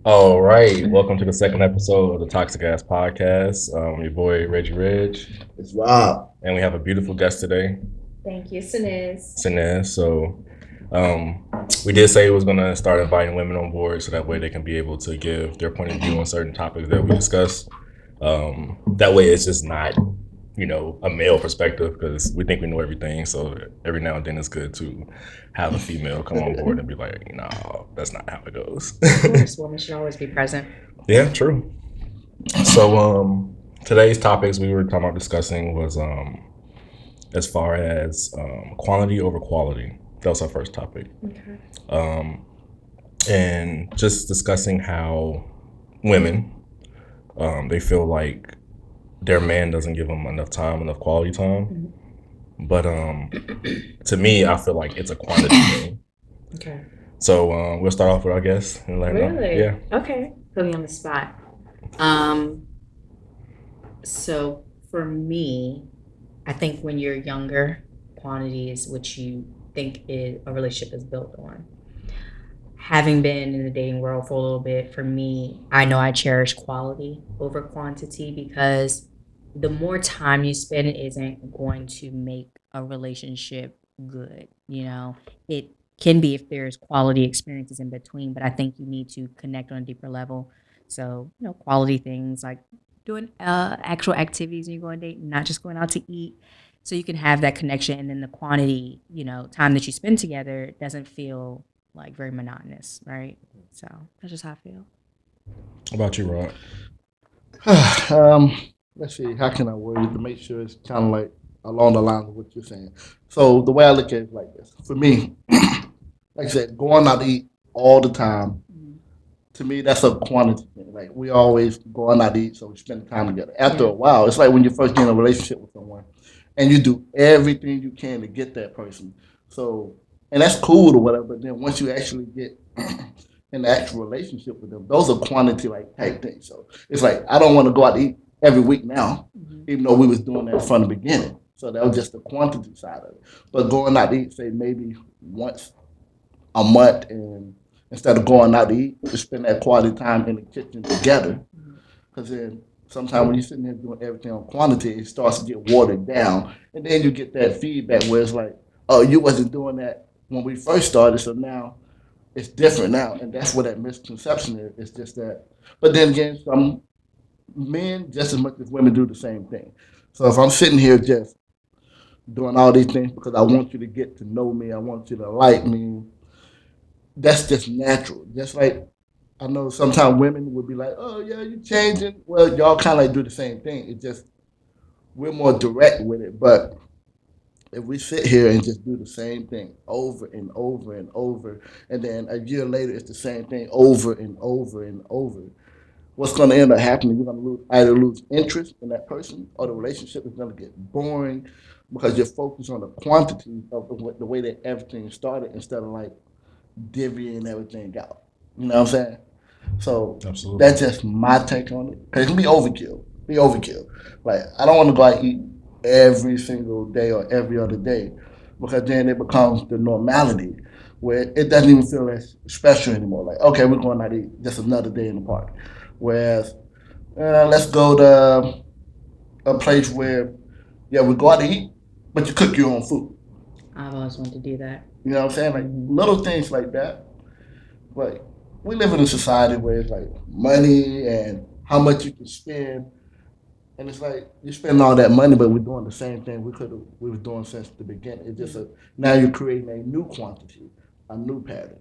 All right, welcome to the second episode of the Toxic Ass Podcast. Your boy Reggie Ridge, It's Rob. and we have a beautiful guest today, Thank you, Sinez. Sinez. Um, we did say we was gonna start inviting women on board, so that way they can be able to give their point of view on certain topics that we discuss. That way, it's just not, a male perspective because we think we know everything. So every now and then, it's good to have a female come on board and be like, "No, that's not how it goes." Of course, women should always be present. Yeah, true. So today's topics we were talking about discussing was as far as quantity over quality. That was our first topic. Okay. Um, and just discussing how women they feel like their man doesn't give them enough time, enough quality time. But to me, I feel like it's a quantity thing. Okay. So we'll start off with our guest and let her know. Really? Yeah. Okay. Put me on the spot. So for me, I think when you're younger, quantity is what you think a relationship is built on. Having been in the dating world for a little bit, for me, I know I cherish quality over quantity because the more time you spend isn't going to make a relationship good. It can be if there's quality experiences in between, but I think you need to connect on a deeper level. So, quality things like doing actual activities when you go on a date, not just going out to eat. So you can have that connection, and then the quantity, time that you spend together doesn't feel like very monotonous, right? So that's just how I feel. How about you, Rod? um, let's see. How can I word it to make sure it's kind of like along the lines of what you're saying? So the way I look at it is like this. For me, like I said, going out to eat all the time, to me, that's a quantity thing. Like we always going out to eat, so we spend time together. After a while, it's like when you first get in a relationship with someone, and you do everything you can to get that person. So, and that's cool or whatever. But then once you actually get in the actual relationship with them, those are quantity like type things. So it's like I don't want to go out to eat every week now, even though we was doing that from the beginning. So that was just the quantity side of it. But going out to eat, say maybe once a month, and instead of going out to eat, to spend that quality time in the kitchen together. Because then sometimes when you're sitting there doing everything on quantity, it starts to get watered down, and then you get that feedback where it's like, oh, you wasn't doing that when we first started, so now it's different now, and that's where that misconception is. It's just that. But then again, some men just as much as women do the same thing. So if I'm sitting here just doing all these things because I want you to get to know me, I want you to like me, that's just natural. Just like I know sometimes women would be like, "Oh yeah, you changing." Well, y'all kind of like do the same thing. It's just we're more direct with it. But if we sit here and just do the same thing over and over and over, and then a year later it's the same thing over and over and over, what's going to end up happening? You're going to either lose interest in that person, or the relationship is going to get boring because you're focused on the quantity of the way that everything started instead of like divvying everything out. You know what I'm saying? So Absolutely. that's just my take on it. Cause it can be overkill. Be overkill. Like I don't want to go out and eat every single day or every other day, because then it becomes the normality where it doesn't even feel as special anymore. Like okay, we're going out to eat just another day in the park. Whereas let's go to a place where yeah we go out to eat, but you cook your own food. I've always wanted to do that. You know what I'm saying? Like little things like that. But we live in a society where it's like money and how much you can spend, and it's like you spend all that money, but we're doing the same thing we were doing since the beginning. It's just now you're creating a new quantity, a new pattern.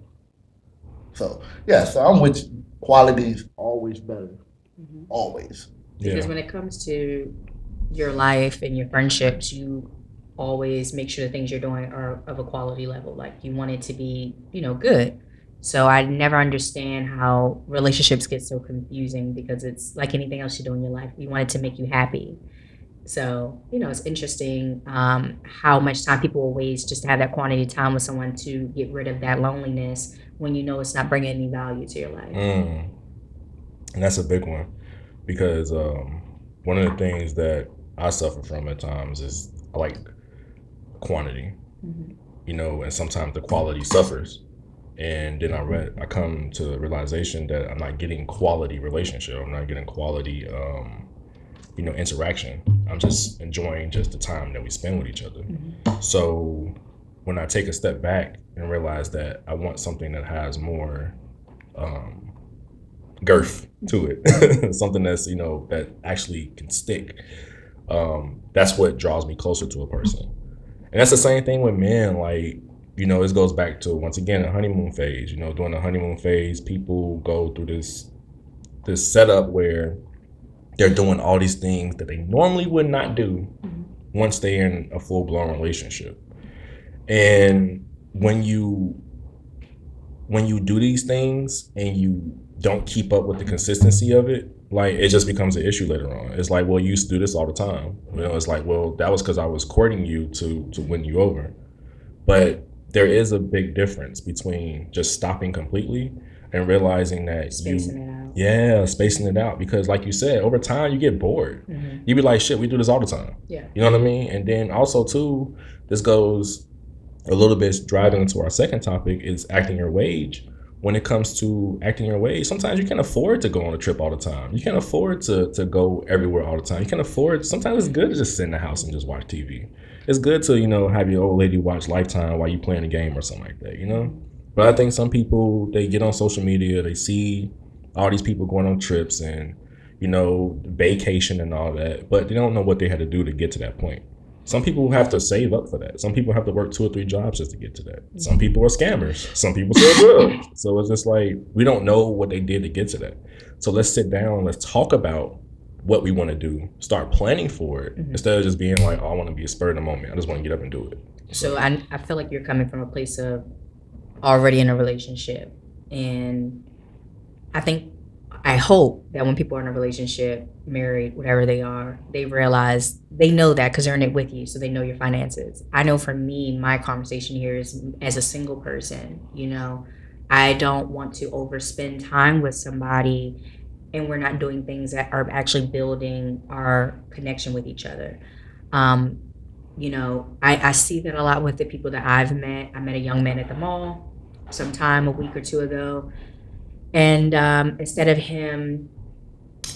So yeah, so I'm with you. Quality is always better, always. Because Yeah. when it comes to your life and your friendships, you always make sure the things you're doing are of a quality level. Like you want it to be, good. So I never understand how relationships get so confusing because it's like anything else you do in your life. You want it to make you happy. So, it's interesting how much time people will waste just to have that quantity of time with someone to get rid of that loneliness when you know it's not bringing any value to your life. Mm. And that's a big one because one of the things that I suffer from at times is like quantity, Mhm. and sometimes the quality suffers. And then I come to the realization that I'm not getting quality relationship. I'm not getting quality, interaction. I'm just enjoying just the time that we spend with each other. So when I take a step back and realize that I want something that has more girth to it, something that's that actually can stick. That's what draws me closer to a person, and that's the same thing with men. Like this goes back to once again a honeymoon phase. During the honeymoon phase, people go through this setup where they're doing all these things that they normally would not do once they're in a full blown relationship. And when you do these things and you don't keep up with the consistency of it, like it just becomes an issue later on. It's like, well, you used to do this all the time. It's like, well, that was because I was courting you to win you over. But there is a big difference between just stopping completely and realizing that Spacing it out. yeah, spacing it out. Because like you said, over time you get bored. You be like, shit, we do this all the time. Yeah. You know what I mean? And then also too, this goes a little bit driving into our second topic is acting your wage. When it comes to acting your wage, sometimes you can't afford to go on a trip all the time. You can't afford to go everywhere all the time. You can't afford, sometimes it's good to just sit in the house and just watch TV. It's good to, have your old lady watch Lifetime while you playing a game or something like that. But I think some people, they get on social media, they see all these people going on trips and, vacation and all that, but they don't know what they had to do to get to that point. Some people have to save up for that. Some people have to work 2 or 3 jobs just to get to that. Some people are scammers. Some people sell drugs. So it's just like, we don't know what they did to get to that. So let's sit down. Let's talk about what we want to do. Start planning for it instead of just being like, oh, I want to be a spur in the moment. I just want to get up and do it. So I feel like you're coming from a place of already in a relationship. And I hope that when people are in a relationship, married, whatever they are, they realize they know that because they're in it with you, so they know your finances. I know for me, my conversation here is as a single person, I don't want to overspend time with somebody and we're not doing things that are actually building our connection with each other. I see that a lot with the people that I've met. I met a young man at the mall sometime a week or two ago. And instead of him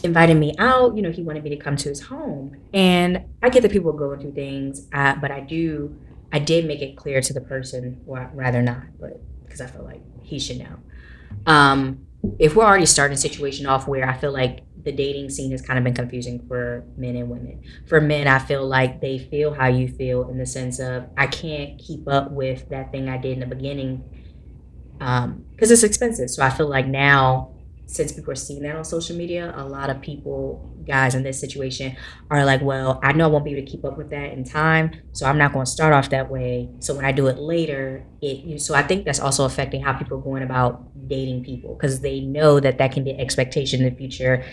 inviting me out, he wanted me to come to his home. And I get that people are going through things, but I did make it clear to the person, or rather not, but because I feel like he should know. If we're already starting a situation off where I feel like the dating scene has kind of been confusing for men and women. For men, I feel like they feel how you feel in the sense of I can't keep up with that thing I did in the beginning because it's expensive. So I feel like now, since people are seeing that on social media, a lot of people, guys in this situation, are like, well, I know I won't be able to keep up with that in time, so I'm not going to start off that way. So when I do it later, so I think that's also affecting how people are going about dating people because they know that can be an expectation in the future.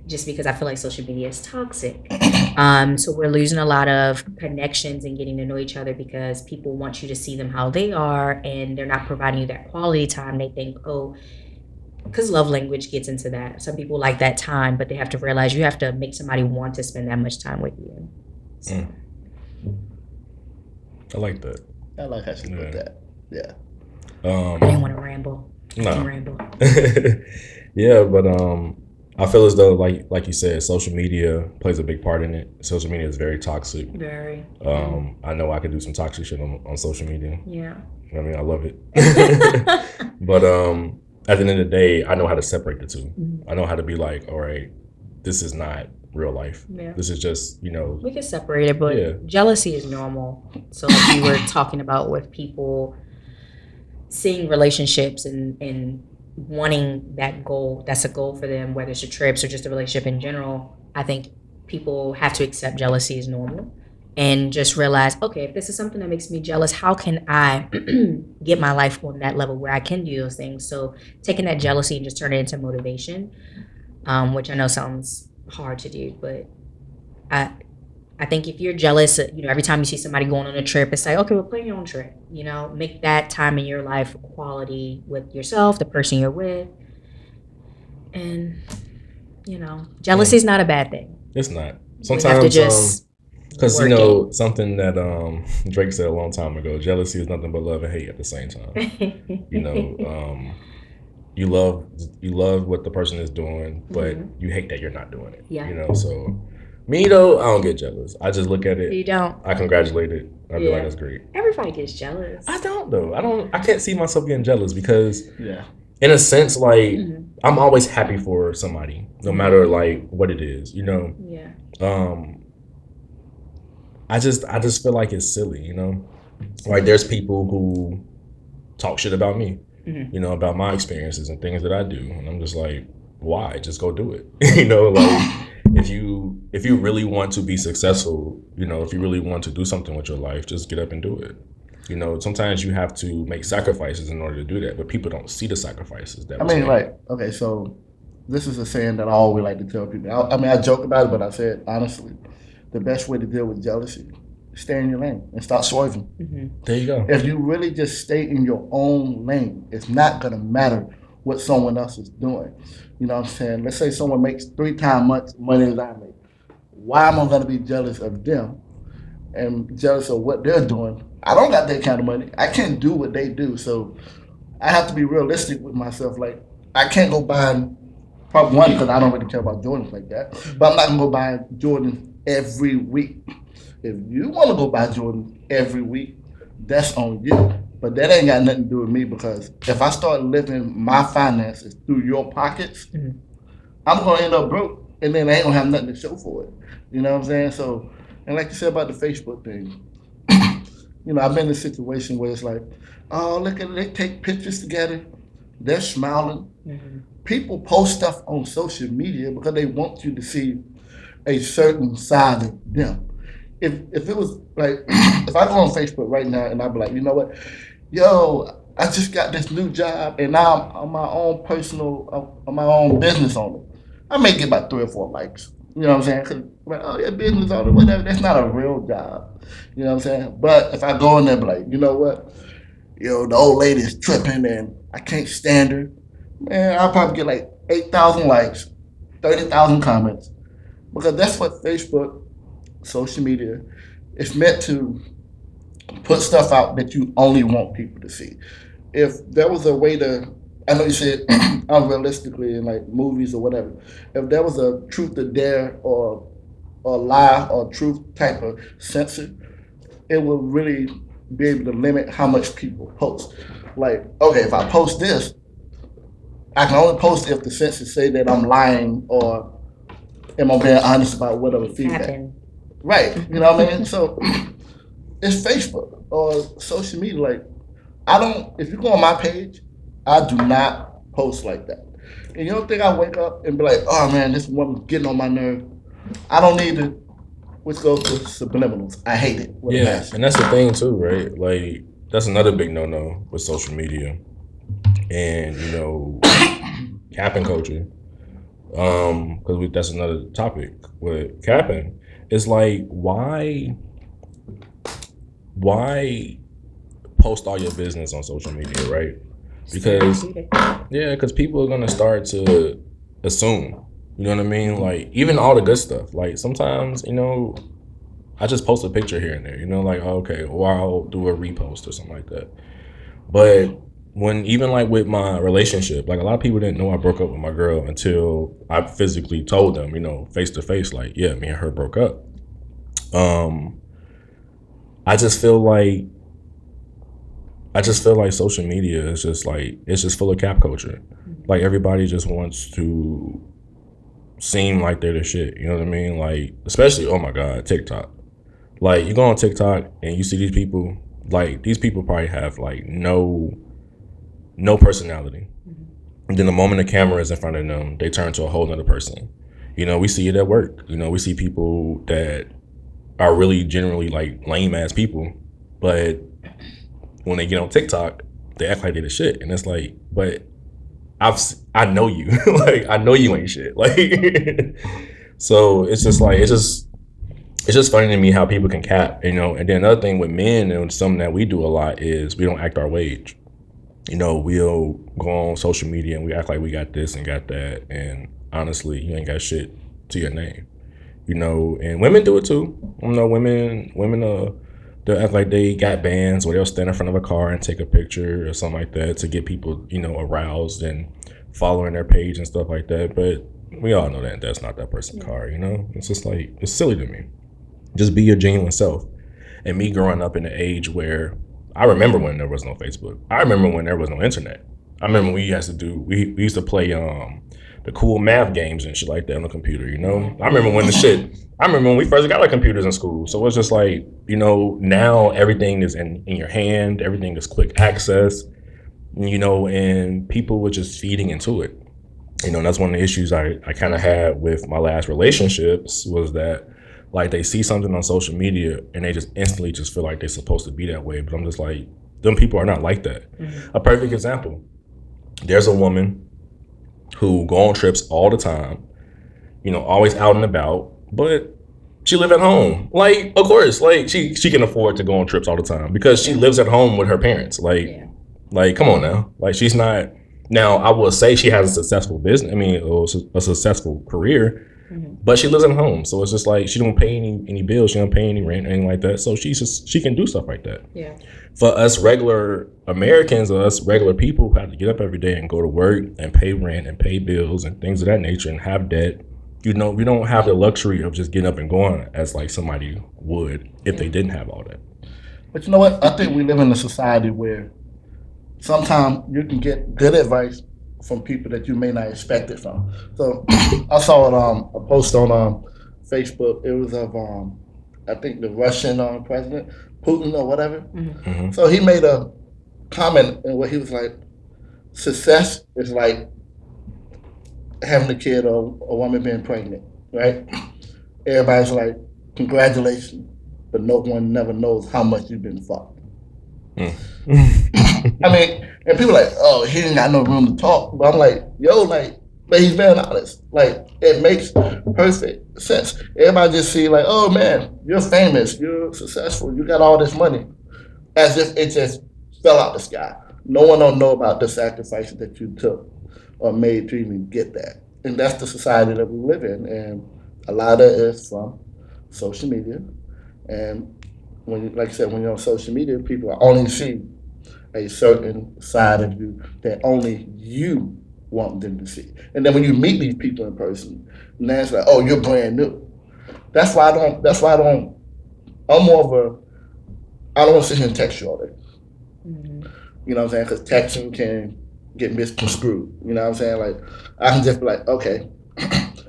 Just because I feel like social media is toxic. So we're losing a lot of connections and getting to know each other because people want you to see them how they are and they're not providing you that quality time. They think, because love language gets into that. Some people like that time, but they have to realize you have to make somebody want to spend that much time with you. So. I like that. I like how she put that. Yeah. I didn't want to ramble. No. I can ramble. Yeah, but I feel as though, like you said, social media plays a big part in it. Social media is very toxic. Very. I know I could do some toxic shit on social media. Yeah. I mean, I love it. But at the end of the day, I know how to separate the two. I know how to be like, all right, this is not real life. Yeah. This is just, We can separate it, but jealousy is normal. So like you were talking about with people seeing relationships and wanting that goal, that's a goal for them, whether it's a trips or just a relationship in general. I think people have to accept jealousy as normal and just realize, okay, if this is something that makes me jealous, how can I get my life on that level where I can do those things? So taking that jealousy and just turn it into motivation, which I know sounds hard to do, but I think if you're jealous, every time you see somebody going on a trip, it's like, okay, well, plan your own trip. Make that time in your life quality with yourself, the person you're with. And, jealousy is not a bad thing. It's not. Sometimes we have to Because you working. know something that Drake said a long time ago: jealousy is nothing but love and hate at the same time. You know, you love what the person is doing, but you hate that you're not doing it. Yeah. You know, so me though, I don't get jealous. I just look at it. You don't. I congratulate it. I be Yeah. like, that's great. Everybody gets jealous. I don't though. I can't see myself getting jealous because, Yeah. in a sense, like I'm always happy for somebody, no matter like what it is. You know. Yeah. I just feel like it's silly. You know, like there's people who talk shit about me. You know, about my experiences and things that I do, and I'm just like, why? Just go do it. You know, like if you really want to be successful, you know, if you really want to do something with your life, just get up and do it. You know, sometimes you have to make sacrifices in order to do that, but people don't see the sacrifices that I was mean, made. like, okay, so this is a saying that I always like to tell people. I mean, I joke about it, but I said honestly, the best way to deal with jealousy, stay in your lane and stop swerving. There you go. If you really just stay in your own lane, it's not gonna matter what someone else is doing. You know what I'm saying? Let's say someone makes 3 times much money as I make. Why am I gonna be jealous of them and jealous of what they're doing? I don't got that kind of money. I can't do what they do. So I have to be realistic with myself. Like I can't go buy probably one because I don't really care about Jordans like that. But I'm not gonna go buy Jordans every week. If you want to go buy Jordan every week, that's on you. But that ain't got nothing to do with me because if I start living my finances through your pockets, I'm gonna end up broke, and then I ain't gonna have nothing to show for it. You know what I'm saying? So, and like you said about the Facebook thing, you know, I've been in a situation where it's like, oh, look at it, they take pictures together, they're smiling. People post stuff on social media because they want you to see a certain side of them. If it was like if I go on Facebook right now and I be like, you know what, yo, I just got this new job and now I'm my own personal, I'm my own business owner. I may get about 3 or 4 likes. You know what I'm saying? 'Cause, like, oh, yeah, business owner, whatever. That's not a real job. You know what I'm saying? But if I go in there and be like, you know what, yo, the old lady is tripping and I can't stand her, man, I'll probably get like 8,000 likes, 30,000 comments because that's what Facebook, social media, it's meant to put stuff out that you only want people to see. If there was a way to, I know you said unrealistically in like movies or whatever, if there was a truth or dare or lie or truth type of censor, it would really be able to limit how much people post. Like, okay, if I post this, I can only post if the censors say that I'm lying or am I being honest about whatever feedback. Happen. Right. You know what I mean? So it's Facebook or social media. Like I don't. If you go on my page, I do not post like that. And you don't think I wake up and be like, "Oh man, this woman's getting on my nerve." I don't need to. Which goes to subliminals. I hate it with a Yeah, passion. and that's the thing too, right? Like that's another big no-no with social media, and you know, capping culture. Because that's another topic with capping. It's like why post all your business on social media, right? Because because people are gonna start to assume. You know what I mean? Like even all the good stuff. Like sometimes, you know, I just post a picture here and there. You know, like okay, or I'll do a repost or something like that. But when even like with my relationship, like a lot of people didn't know I broke up with my girl until I physically told them, you know, face to face, like, yeah, me and her broke up. Um, I just feel like social media is just like it's just full of cap culture. Like everybody just wants to seem like they're the shit. You know what I mean? Like especially oh my god, TikTok. Like you go on TikTok and you see these people. Like these people probably have like no personality. And then the moment the camera is in front of them, they turn to a whole nother person. You know, we see it at work. You know, we see people that are really generally like lame ass people, but when they get on TikTok, they act like they're the shit, and it's like, but I know you, like I know you ain't shit, like. So it's just like it's just funny to me how people can cap, you know. And then another thing with men and something that we do a lot is we don't act our wage. You know, we'll go on social media and we act like we got this and got that, and honestly, you ain't got shit to your name. and women do it too. Women they'll act like they got bands, or they'll stand in front of a car and take a picture or something like that to get people, aroused and following their page and stuff like that. But we all know that that's not that person's car. It's just like, it's silly to me. Just be your genuine self. And me growing up in the age where I remember when there was no Facebook. I remember when there was no internet. I remember we used to play the cool math games and shit like that on the computer. I remember when we first got our computers in school. So it's just like, now everything is in your hand, everything is quick access, and people were just feeding into it. That's one of the issues I kind of had with my last relationships, was that, like, they see something on social media and they just instantly just feel like they're supposed to be that way. But I'm just like, them people are not like that. A perfect example. There's a woman who go on trips all the time, always out and about, but she live at home. Like, of course, like she can afford to go on trips all the time because she lives at home with her parents. Like, come on now. Like, she's not. Now, I will say she has a successful business. I mean, a successful career, but she lives at home. So it's just like, she don't pay any bills. She don't pay any rent, anything like that. So she can do stuff like that. Yeah. For us regular Americans, or us regular people who have to get up every day and go to work and pay rent and pay bills and things of that nature and have debt, we don't have the luxury of just getting up and going as like somebody would if they didn't have all that. But you know what? I think we live in a society where sometimes you can get good advice from people that you may not expect it from. So I saw a post on Facebook. It was of I think the Russian president, Putin or whatever. So he made a comment in where he was like, success is like having a kid or a woman being pregnant, right? Everybody's like, congratulations, but no one never knows how much you've been fucked. I mean, and people are like, oh, he ain't got no room to talk. But I'm like, yo, like, but he's being honest. Like, it makes perfect sense. Everybody just see like, oh man, you're famous, you're successful, you got all this money, as if it just fell out the sky. No one don't know about the sacrifices that you took or made to even get that. And that's the society that we live in. And a lot of it is from social media. And like I said, when you're on social media, people only see a certain side of you that only you want them to see. And then when you meet these people in person, and then it's like, oh, you're brand new. I'm more of I don't want to sit here and text you all day. You know what I'm saying? Because texting can get misconstrued. You know what I'm saying? Like, I can just be like, okay.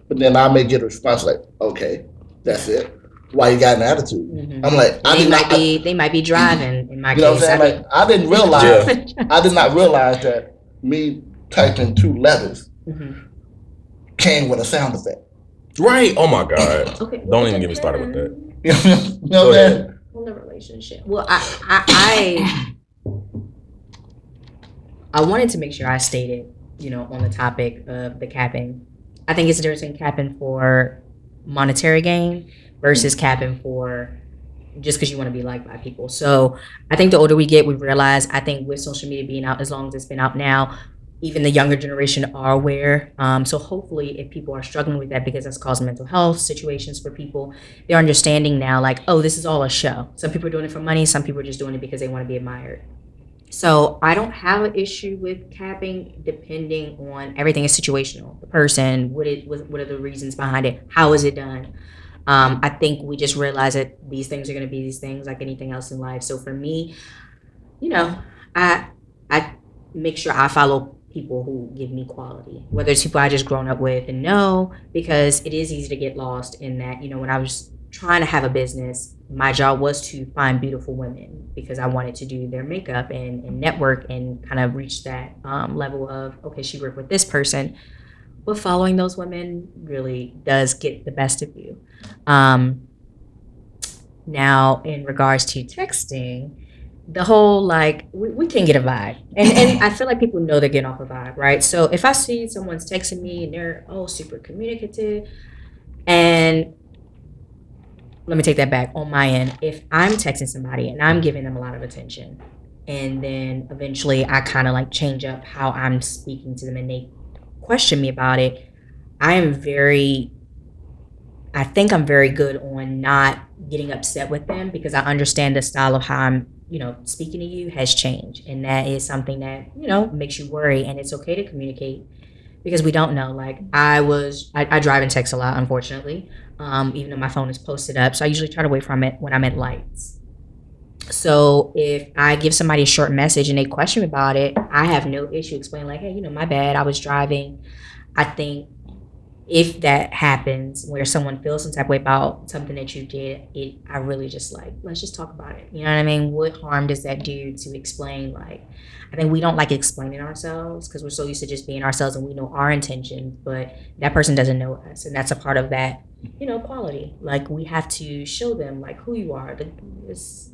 But then I may get a response like, okay, that's it. Why you got an attitude? I'm like, they might be driving in my case. You know what I'm saying? Like, I did not realize that me typing 2 letters came with a sound effect. Right. Oh my God. Okay. Don't even get me started with that. You know what I'm saying? On the relationship. Well, I wanted to make sure I stated, on the topic of the capping. I think it's a difference in capping for monetary gain versus capping for just because you want to be liked by people. So I think the older we get, we realize, I think with social media being out as long as it's been out now, even the younger generation are aware. So hopefully if people are struggling with that because that's causing mental health situations for people, they're understanding now, like, oh, this is all a show. Some people are doing it for money. Some people are just doing it because they want to be admired. So I don't have an issue with capping, depending on, everything is situational. The person, what are the reasons behind it? How is it done? I think we just realize that these things are going to be these things like anything else in life. So for me, I make sure I follow people who give me quality, whether it's people I just grown up with and know, because it is easy to get lost in that. When I was trying to have a business, my job was to find beautiful women because I wanted to do their makeup and network and kind of reach that level of, okay, she worked with this person. But following those women really does get the best of you. Now, in regards to texting, the whole, like, we can get a vibe. And I feel like people know they're getting off a vibe, right? So if I see someone's texting me and they're, super communicative, and let me take that back on my end. If I'm texting somebody and I'm giving them a lot of attention, and then eventually I kind of like change up how I'm speaking to them and they question me about it, I am very I think I'm very good on not getting upset with them because I understand the style of how I'm, speaking to you has changed. And that is something that, makes you worry. And it's okay to communicate because we don't know. Like I drive and text a lot, unfortunately, even though my phone is posted up. So I usually try to wait from it when I'm at lights. So if I give somebody a short message and they question me about it, I have no issue explaining like, hey, my bad, I was driving. I think if that happens where someone feels some type of way about something that you did, I really just like, let's just talk about it. You know what I mean? What harm does that do to explain? Like, I think we don't like explaining ourselves because we're so used to just being ourselves and we know our intentions, but that person doesn't know us. And that's a part of that, quality. Like, we have to show them like who you are. This,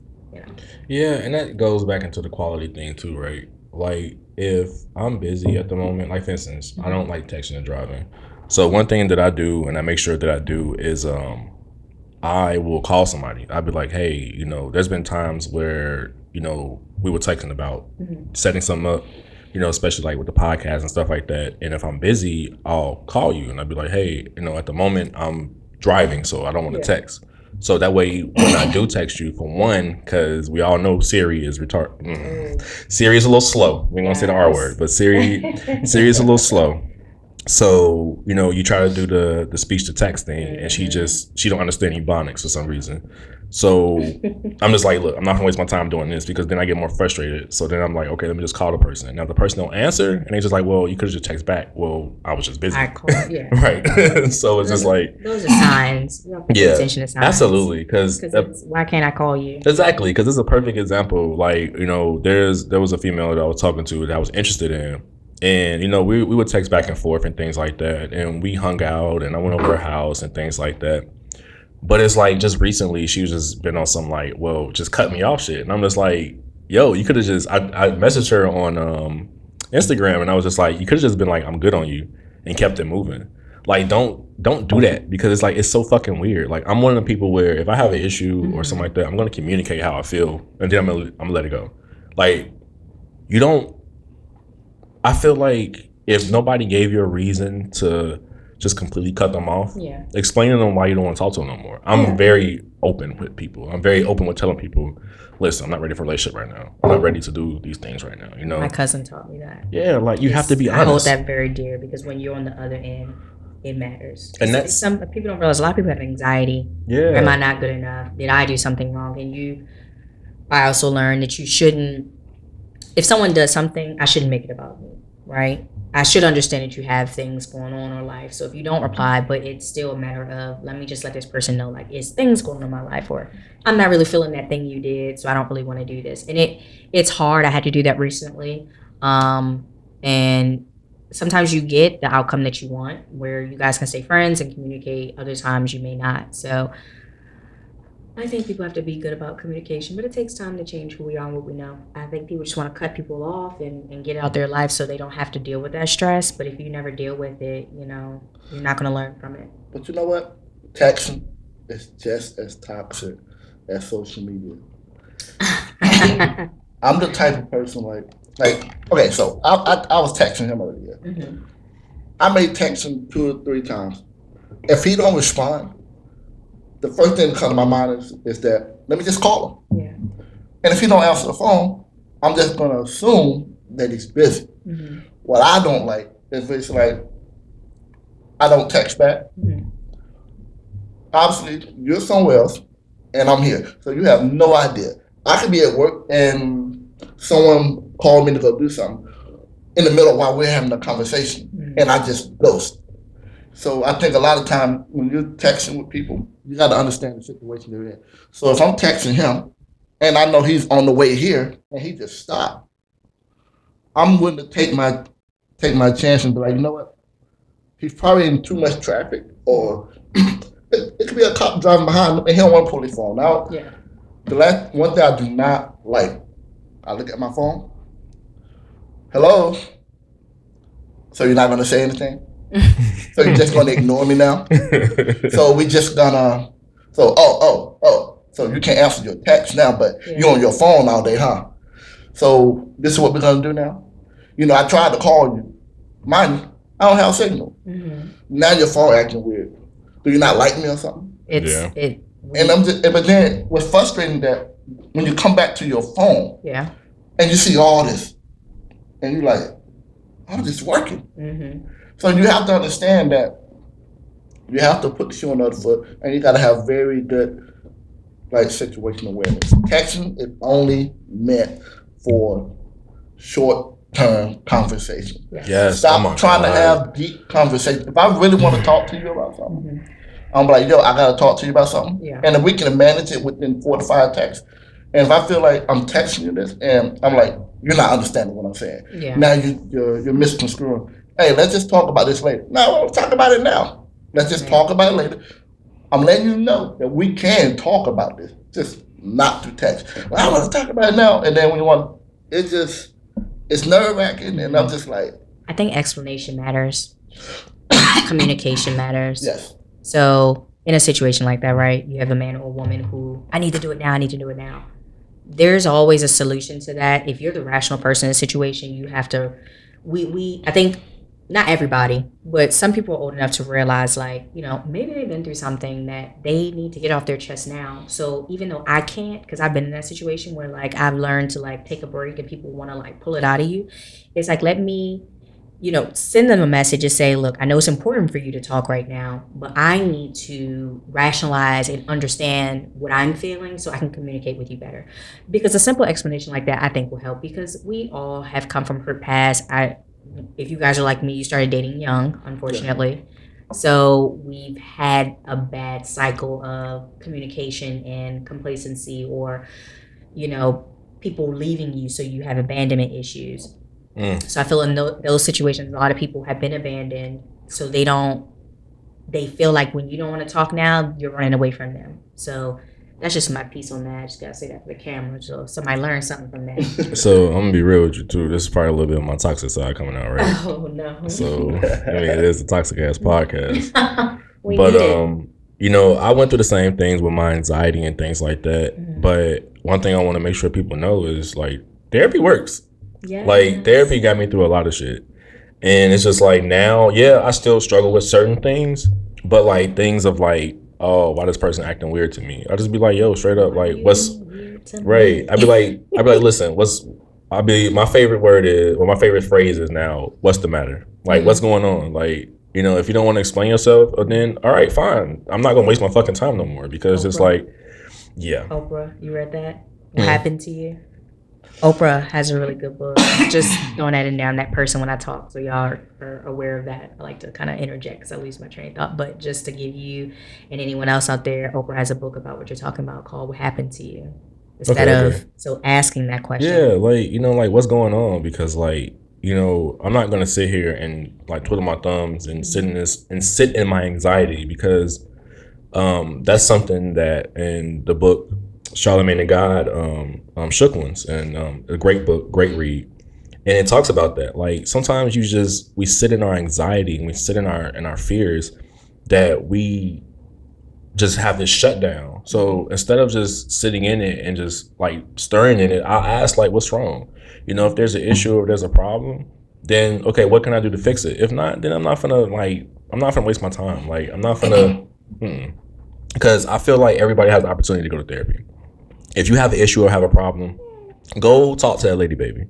Yeah, and that goes back into the quality thing too, right? Like if I'm busy at the moment, like for instance, I don't like texting and driving. So one thing that I do and I make sure that I do is I will call somebody. I'll be like, hey, there's been times where, we were texting about setting something up, especially like with the podcast and stuff like that. And if I'm busy, I'll call you and I'll be like, hey, at the moment I'm driving, so I don't want to text. So that way, when I do text you, for one, because we all know Siri is retarded. Siri is a little slow. We ain't gonna say the R word, but Siri is a little slow. So you try to do the speech to text thing, and she don't understand Ebonics for some reason. So I'm just like, look, I'm not gonna waste my time doing this because then I get more frustrated. So then I'm like, okay, let me just call the person. Now if the person don't answer, and they just like, well, you could have just text back. Well, I was just busy. I called, yeah. Right. So it's just like those are signs. You have to pay attention to signs. Absolutely. Because why can't I call you? Exactly. Because it's a perfect example. Like there was a female that I was talking to that I was interested in. And, we would text back and forth and things like that. And we hung out and I went over her house and things like that. But it's like just recently she was just been on some like, well, just cut me off shit. And I'm just like, yo, you could have just, I messaged her on Instagram and I was just like, you could have just been like, I'm good on you and kept it moving. Like, don't do that because it's like, it's so fucking weird. Like, I'm one of the people where if I have an issue or something like that, I'm going to communicate how I feel and then I'm gonna let it go. Like, I feel like if nobody gave you a reason to just completely cut them off, explaining to them why you don't want to talk to them no more. I'm very open with people. I'm very open with telling people, listen, I'm not ready for a relationship right now. I'm not ready to do these things right now. My cousin taught me that. Yeah, like you have to be honest. I hold that very dear because when you're on the other end, it matters. And that's some people don't realize. A lot of people have anxiety. Yeah. Am I not good enough? Did I do something wrong? And I also learned that you shouldn't. If someone does something, I shouldn't make it about me. Right? I should understand that you have things going on in life. So if you don't reply, but it's still a matter of, let me just let this person know, like, is things going on in my life, or I'm not really feeling that thing you did, so I don't really want to do this. And it's hard. I had to do that recently. And sometimes you get the outcome that you want, where you guys can stay friends and communicate. Other times you may not. So I think people have to be good about communication, but it takes time to change who we are and what we know. I think people just want to cut people off and get out their life so they don't have to deal with that stress. But if you never deal with it, you're not going to learn from it. But you know what? Texting is just as toxic as social media. I'm the type of person like okay, so I was texting him earlier. Mm-hmm. I may text him 2 or 3 times. If he don't respond, the first thing that comes to my mind is that let me just call him. Yeah. And if he don't answer the phone, I'm just gonna assume that he's busy. Mm-hmm. What I don't like is it's like I don't text back. Mm-hmm. Obviously, you're somewhere else, and I'm here, so you have no idea. I could be at work and someone called me to go do something in the middle while we're having a conversation, and I just ghost. So I think a lot of time when you're texting with people, you got to understand the situation they're in. So if I'm texting him and I know he's on the way here and he just stopped, I'm willing to take my chance and be like, you know what? He's probably in too much traffic, or it could be a cop driving behind him and he don't want to pull his phone out. Yeah. The last one thing I do not like, I look at my phone. Hello? So you're not going to say anything? So you're just gonna ignore me now? So we just gonna so you can't answer your text now, but you're on your phone all day, huh? So this is what we're gonna do now. I tried to call you. Mind you, I don't have a signal. Mm-hmm. Now your phone acting weird. Do you not like me or something? But then what's frustrating that when you come back to your phone, and you see all this, and you're like, how is this working? Mm-hmm. So you have to understand that you have to put the shoe on the other foot, and you got to have very good like situational awareness. Texting is only meant for short-term conversation. Yes. Stop trying to have deep conversation. If I really want to talk to you about something, I'm like, yo, I gotta talk to you about something. Yeah. And if we can manage it within 4 to 5 texts, and if I feel like I'm texting you this, and I'm like, you're not understanding what I'm saying. Yeah. Now you're misconstruing. Hey, let's just talk about this later. No, let's talk about it now. Let's just talk about it later. I'm letting you know that we can talk about this, just not through text. Well, I want to talk about it now, and then when you want, it's nerve-wracking, and I'm just like. I think explanation matters. Communication matters. Yes. So in a situation like that, right, you have a man or a woman who, I need to do it now. There's always a solution to that. If you're the rational person in a situation, you have to, I think, not everybody, but some people are old enough to realize, like, you know, maybe they've been through something that they need to get off their chest now. So even though I can't, because I've been in that situation where, like, I've learned to, like, take a break and people want to, like, pull it out of you. It's like, let me, you know, send them a message and say, look, I know it's important for you to talk right now, but I need to rationalize and understand what I'm feeling so I can communicate with you better. Because a simple explanation like that, I think, will help, because we all have come from hurt past. If you guys are like me, you started dating young, unfortunately. So we've had a bad cycle of communication and complacency, or, you know, people leaving you, so you have abandonment issues. So I feel in those situations, a lot of people have been abandoned, so they feel like when you don't want to talk now, you're running away from them. So that's just my piece on that. I just gotta say that for the camera, so somebody learned something from that. So I'm gonna be real with you too. This is probably a little bit of my toxic side coming out, right? Oh no. So I mean, it is a toxic ass podcast. But you know, I went through the same things with my anxiety and things like that. Mm-hmm. But one thing I want to make sure people know is, like, therapy works. Yeah. Like, therapy got me through a lot of shit. And it's just like, now, yeah, I still struggle with certain things, but like things of like, oh, why this person acting weird to me? I'll just be like, yo, straight up, like, what's right? I'd be like, listen, my favorite word is, or my favorite phrase is now, what's the matter? Like, what's going on? Like, you know, if you don't want to explain yourself, then all right, fine. I'm not gonna waste my fucking time no more, because it's like, yeah. Oprah, you read that? What happened to you? Oprah has a really good book. Just throwing that in there. I'm that person when I talk, so y'all are aware of that. I like to kind of interject because I lose my train of thought. But just to give you and anyone else out there, Oprah has a book about what you're talking about called "What Happened to You." Instead of asking that question. Yeah, like, you know, like, what's going on? Because, like, you know, I'm not gonna sit here and like twiddle my thumbs and sit in my anxiety, because that's something that in the book Charlemagne the God, Shook Ones, and a great book, great read, and it talks about that. Like, sometimes we sit in our anxiety and we sit in our fears, that we just have this shutdown. So instead of just sitting in it and just like stirring in it, I'll ask, like, what's wrong? You know, if there's an issue or there's a problem, then okay, what can I do to fix it? If not, then I'm not gonna waste my time. Like, I'm not gonna, because I feel like everybody has the opportunity to go to therapy. If you have an issue or have a problem, go talk to that lady, baby.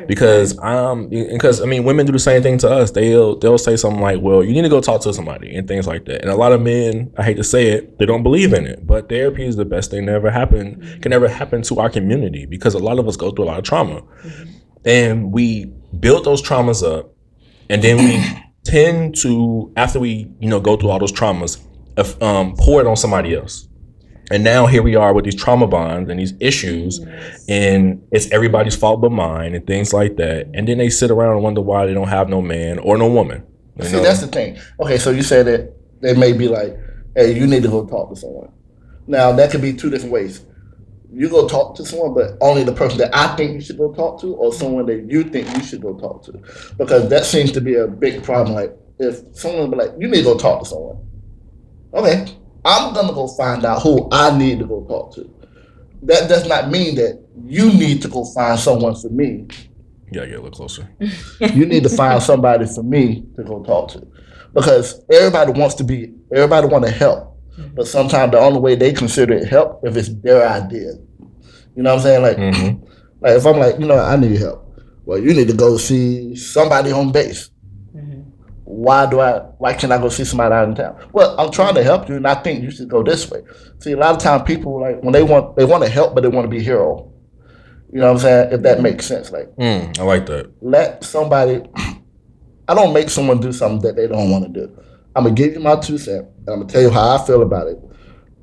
Because I mean, women do the same thing to us. They'll say something like, well, you need to go talk to somebody, and things like that. And a lot of men, I hate to say it, they don't believe in it. But therapy is the best thing can ever happen to our community, because a lot of us go through a lot of trauma. And we build those traumas up, and then we tend to, after we, you know, go through all those traumas, pour it on somebody else. And now here we are with these trauma bonds and these issues, and it's everybody's fault but mine and things like that. And then they sit around and wonder why they don't have no man or no woman. See, that's the thing. Okay, so you said that they may be like, hey, you need to go talk to someone. Now, that could be two different ways. You go talk to someone, but only the person that I think you should go talk to, or someone that you think you should go talk to. Because that seems to be a big problem. Like, if someone be like, you need to go talk to someone. Okay, I'm going to go find out who I need to go talk to. That does not mean that you need to go find someone for me. You gotta get a little closer. You need to find somebody for me to go talk to. because everybody want to help, but sometimes the only way they consider it help if it's their idea. You know what I'm saying? Like if I'm like, I need help. Well, you need to go see somebody on base. Why can't I go see somebody out in town? Well, I'm trying to help you, and I think you should go this way. See, a lot of times people like when they want to help, but they want to be hero. You know what I'm saying? If that makes sense, like I like that. Let somebody. I don't make someone do something that they don't want to do. I'm gonna give you my 2 cents, and I'm gonna tell you how I feel about it.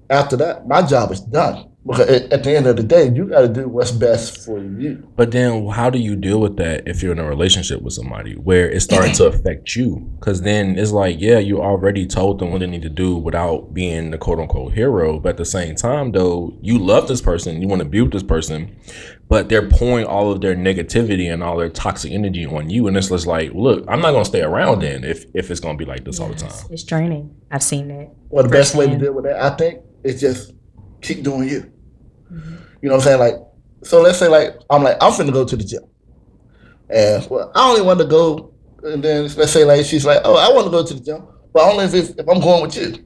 After that, my job is done. Because at the end of the day, you got to do what's best for you. But then how do you deal with that if you're in a relationship with somebody where it's starting to affect you? Because then it's like, yeah, you already told them what they need to do without being the quote unquote hero. But at the same time, though, you love this person, you want to be with this person, but they're pouring all of their negativity and all their toxic energy on you. And it's just like, look, I'm not going to stay around then if it's going to be like this all the time. It's draining. I've seen it. Well, the best way to deal with that, I think, is just keep doing you. You know what I'm saying? Like, so let's say like I'm finna go to the gym, and well, I only want to go, and then let's say like she's like, oh, I want to go to the gym, but only if I'm going with you.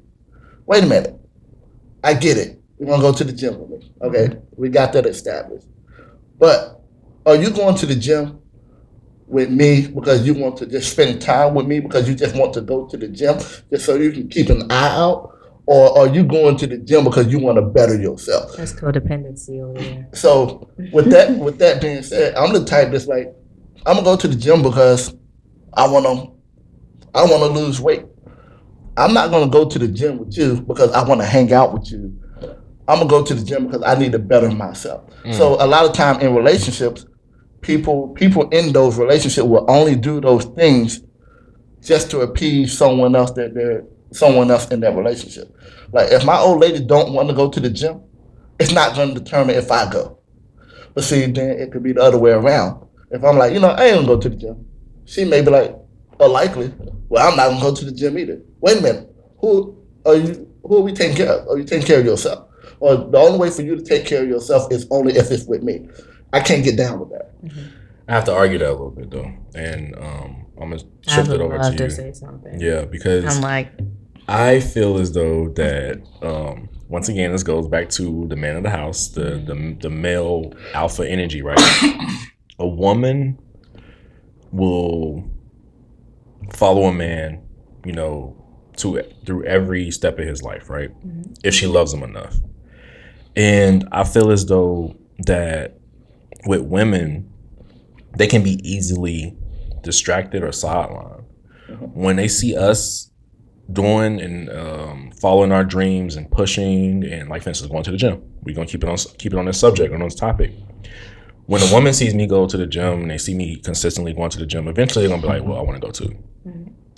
Wait a minute, I get it. You want to go to the gym with me? Okay, we got that established. But are you going to the gym with me because you want to just spend time with me because you just want to go to the gym just so you can keep an eye out? Or are you going to the gym because you want to better yourself? That's codependency over there. So with that being said, I'm the type that's like, I'm gonna go to the gym because I wanna lose weight. I'm not gonna go to the gym with you because I want to hang out with you. I'm gonna go to the gym because I need to better myself. So a lot of time in relationships, people in those relationships will only do those things just to appease someone else in that relationship. Like if my old lady don't want to go to the gym, it's not going to determine if I go. But see, then it could be the other way around. If I'm like, I ain't gonna go to the gym, she may be like, likely, well, I'm not gonna go to the gym either. Wait a minute, who are we taking care of? Are you taking care of yourself? Or the only way for you to take care of yourself is only if it's with me. I can't get down with that. I have to argue that a little bit though, and I'm gonna shift it over to you. To say something. Yeah, because I'm like, I feel as though that once again this goes back to the man of the house, the male alpha energy, right? A woman will follow a man, through every step of his life, right? If she loves him enough. And I feel as though that with women, they can be easily distracted or sidelined when they see us doing and following our dreams and pushing, and like for instance going to the gym. We're gonna keep it on this subject, on this topic. When a woman sees me go to the gym and they see me consistently going to the gym, eventually they're gonna be like, well, I want to go too.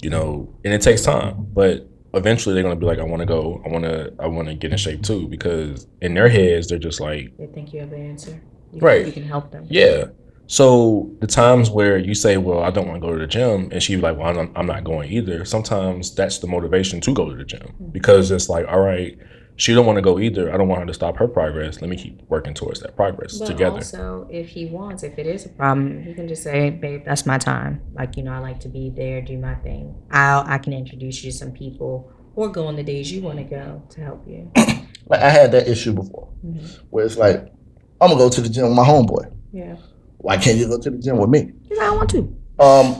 And it takes time, but eventually they're gonna be like, I want to go, I want to get in shape too, because in their heads they're just like, they think you have the answer. Right. You can help them. Yeah. So the times where you say, well, I don't want to go to the gym, and she's like, well, I'm not going either. Sometimes that's the motivation to go to the gym, because it's like, all right, she don't want to go either. I don't want her to stop her progress. Let me keep working towards that progress together. Also, if it is a problem, you can just say, babe, that's my time. Like, I like to be there, do my thing. I can introduce you to some people, or go on the days you want to go to help you. Like I had that issue before, where it's like, I'm gonna go to the gym with my homeboy. Yeah. Why can't you go to the gym with me? Because I don't want to.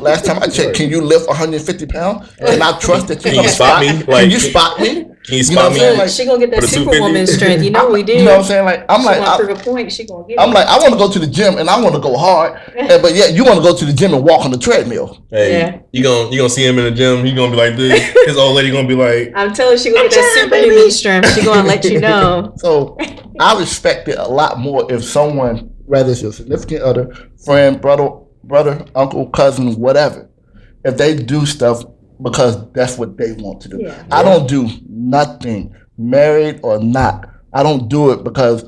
Last time I checked, can you lift 150 pounds? And I trust that you can spot me. Can you spot me? Can you spot me? Like, she gonna get that superwoman strength. We do. You know what I'm saying? Like I'm like, prove a point. She gonna get. I'm like, I want to go to the gym and I want to go hard, but yet you want to go to the gym and walk on the treadmill. Hey, you gonna see him in the gym? He gonna be like this. His old lady gonna be like, I'm telling you, she gonna get that superwoman strength. She gonna let you know. So I respect it a lot more if someone, whether it's your significant other, friend, brother, uncle, cousin, whatever, if they do stuff because that's what they want to do. Yeah. I don't do nothing, married or not. I don't do it because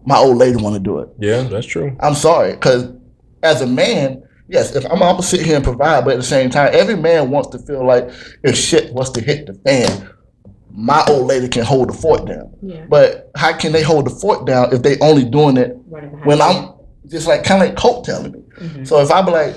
my old lady want to do it. Yeah, that's true. I'm sorry, because as a man, yes, if I'm gonna sit here and provide, but at the same time, every man wants to feel like if shit was to hit the fan, my old lady can hold the fort down. Yeah. But how can they hold the fort down if they only doing it when I'm just like kind of like coattailing me? So if I be like,